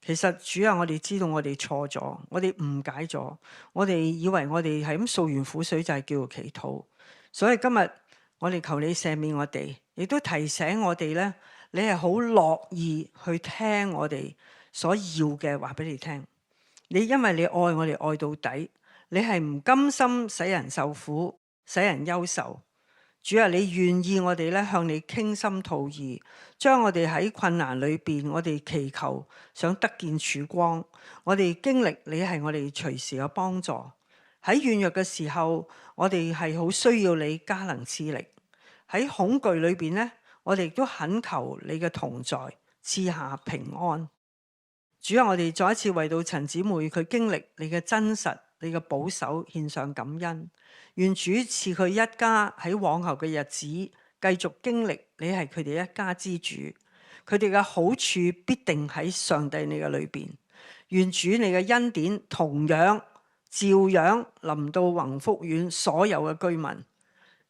其實主啊，我哋知道我哋錯咗，我哋誤解咗，我哋以為我哋係咁訴完苦水就係叫做祈禱。所以今日我哋求你赦免我哋，亦都提醒我哋咧，你係好樂意去聽我哋所要嘅話俾你聽。你因為你愛我哋愛到底，你係唔甘心使人受苦，使人憂愁。主啊，你願意我哋咧向你傾心吐意，將我哋喺困難裏邊，我哋祈求想得見曙光，我哋經歷你係我哋隨時嘅幫助。喺軟弱嘅時候，我哋係好需要你加能賜力。喺恐懼裏邊咧，我哋亦都懇求你嘅同在，賜下平安。主啊，我哋再一次為到陳姊妹佢經歷你嘅真實，你嘅保守獻上感恩。願主賜佢一家喺往後嘅日子繼續經歷你係佢哋一家之主，佢哋嘅好處必定喺上帝你嘅裏邊。願主你嘅恩典同樣照樣臨到宏福苑所有嘅居民。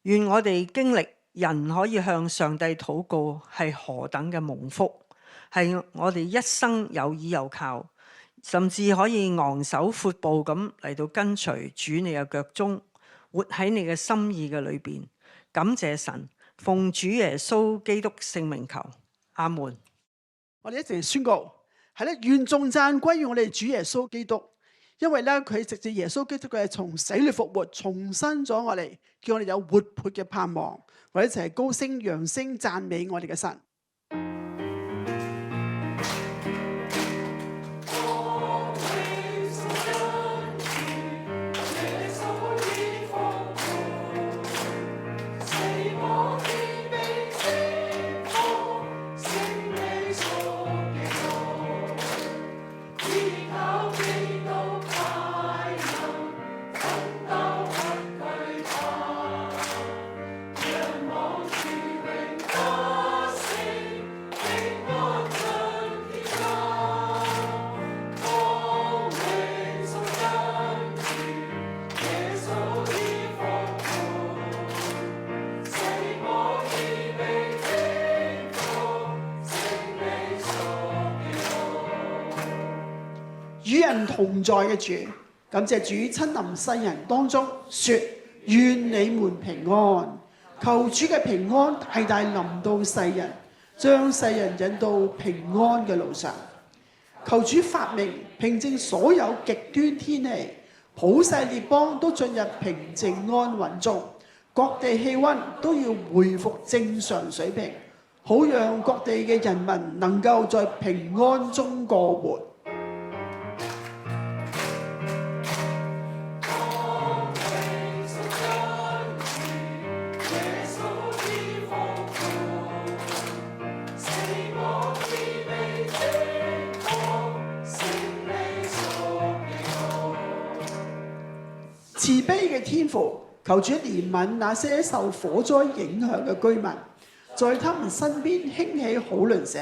願我哋經歷人可以向上帝禱告係何等嘅蒙福，係我哋一生有倚有靠，甚至可以昂首闊步咁嚟到跟隨主你嘅腳蹤，活喺你嘅心意嘅裏邊。感謝神，奉主耶穌基督聖名求，阿門。我哋一齊宣告，係咧，願頌讚歸於我哋主耶穌基督，因為咧佢藉住耶穌基督嘅從死裏復活，重生咗我哋，叫我哋有活潑嘅盼望。我哋一齊高聲揚聲讚美我哋嘅神。與人同在嘅主，感謝主親臨世人當中，說願你們平安。求主嘅平安大大臨到世人，將世人引到平安嘅路上。求主發明平靜所有極端天氣，普世列邦都進入平靜安穩中，各地氣溫都要恢復正常水平，好讓各地嘅人民能夠在平安中過活。慈悲嘅天父，求主憐憫那些受火災影響嘅居民，在他們身邊興起好鄰舍，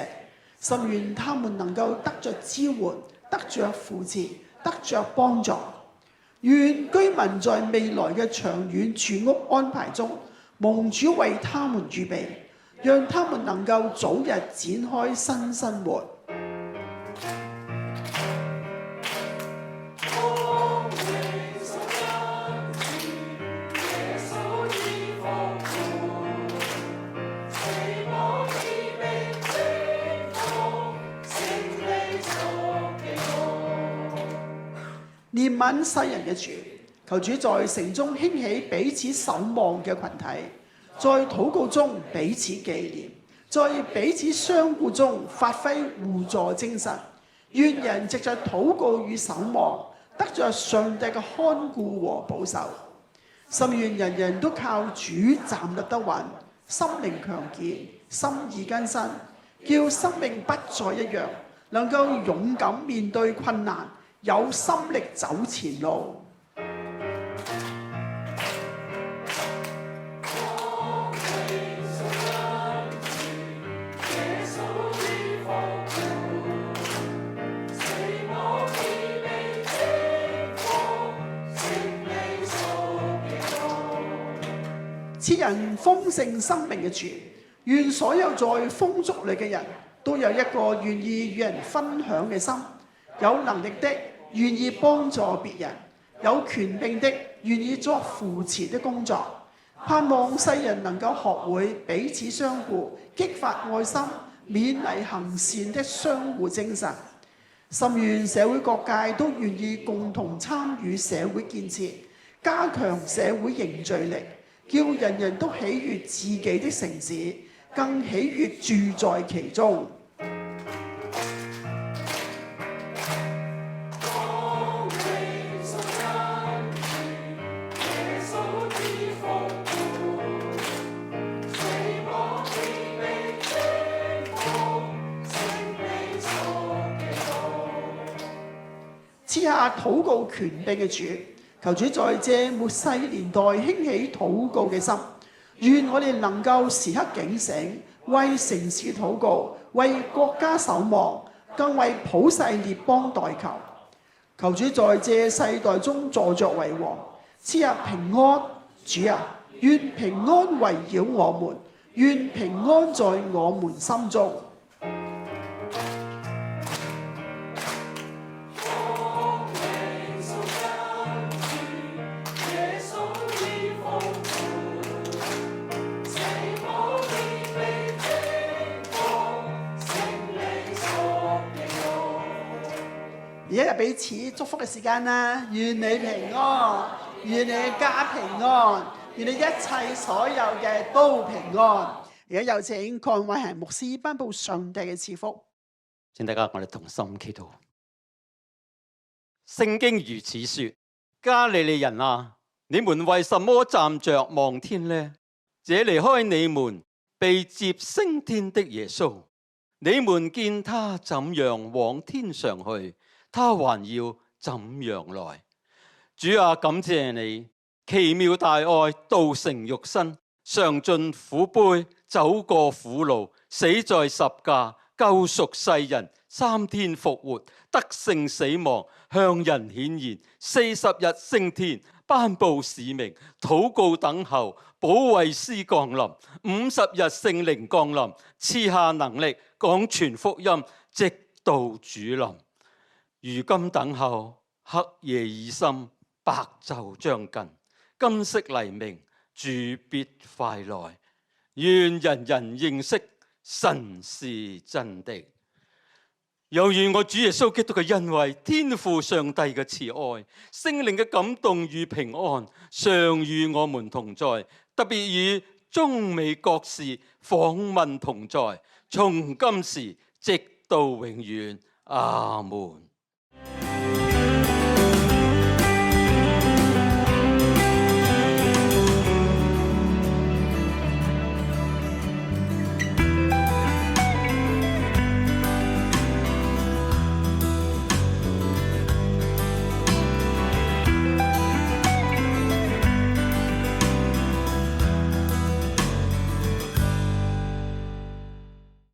甚願他們能夠得着支援，得着扶持，得着幫助。願居民在未來嘅長遠住屋安排中，蒙主為他們預備，讓他們能夠早日展開新生活。憐憫世人嘅主，求主在城中興起彼此守望嘅群體，在禱告中彼此紀念，在彼此相顧中發揮互助精神。願人藉着禱告與守望，得着上帝嘅看顧和保守。甚願人人都靠主站立得穩，心靈強健，心意更新，叫生命不再一樣，能夠勇敢面對困難，有心力走前路。賜人豐盛生命嘅主，願所有在豐足裏嘅人都有一個願意與人分享嘅心，有能力的願意幫助別人，有權柄的願意作扶持的工作。盼望世人能夠學會彼此相顧，激發愛心，勉勵行善的相互精神。甚願社會各界都願意共同參與社會建設，加強社會凝聚力，叫人人都喜悅自己的城市，更喜悅住在其中。賜下禱告權柄嘅主，求主在這末世年代興起禱告嘅心，願我哋能夠時刻警醒，為城市禱告，為國家守望，更為普世列邦代求。求主在這世代中坐著為王，賜下平安。主啊，願平安圍繞我們，願平安在我們心中。而家係彼此祝福嘅時間啦，願你平安，願你家平安，願你一切所有嘅都平安。而家有請鄺偉恆牧師頒布上帝嘅賜福。請大家我哋同心祈禱。聖經如此說：加利利人啊，你們為什麼站着望天呢？這離開你們被接升天的耶穌，你們見他怎樣往天上去，他還要怎樣來？主啊，感謝你奇妙大愛道成肉身，嘗盡苦杯，走過苦路，死在十架，救贖世人，3天復活，得勝死亡，向人顯現，40日升天，頒布使命，禱告等候，保惠師降臨，50日聖靈降臨，賜下能力講傳福音，直到主臨。如今等候，黑夜已深，白晝將近，今夕黎明，主必快來。願人人認識神是真的。又願我主耶穌基督嘅恩惠、天父上帝嘅慈愛、聖靈嘅感動與平安，常與我們同在，特別與中美各事訪問同在，從今時直到永遠。阿門。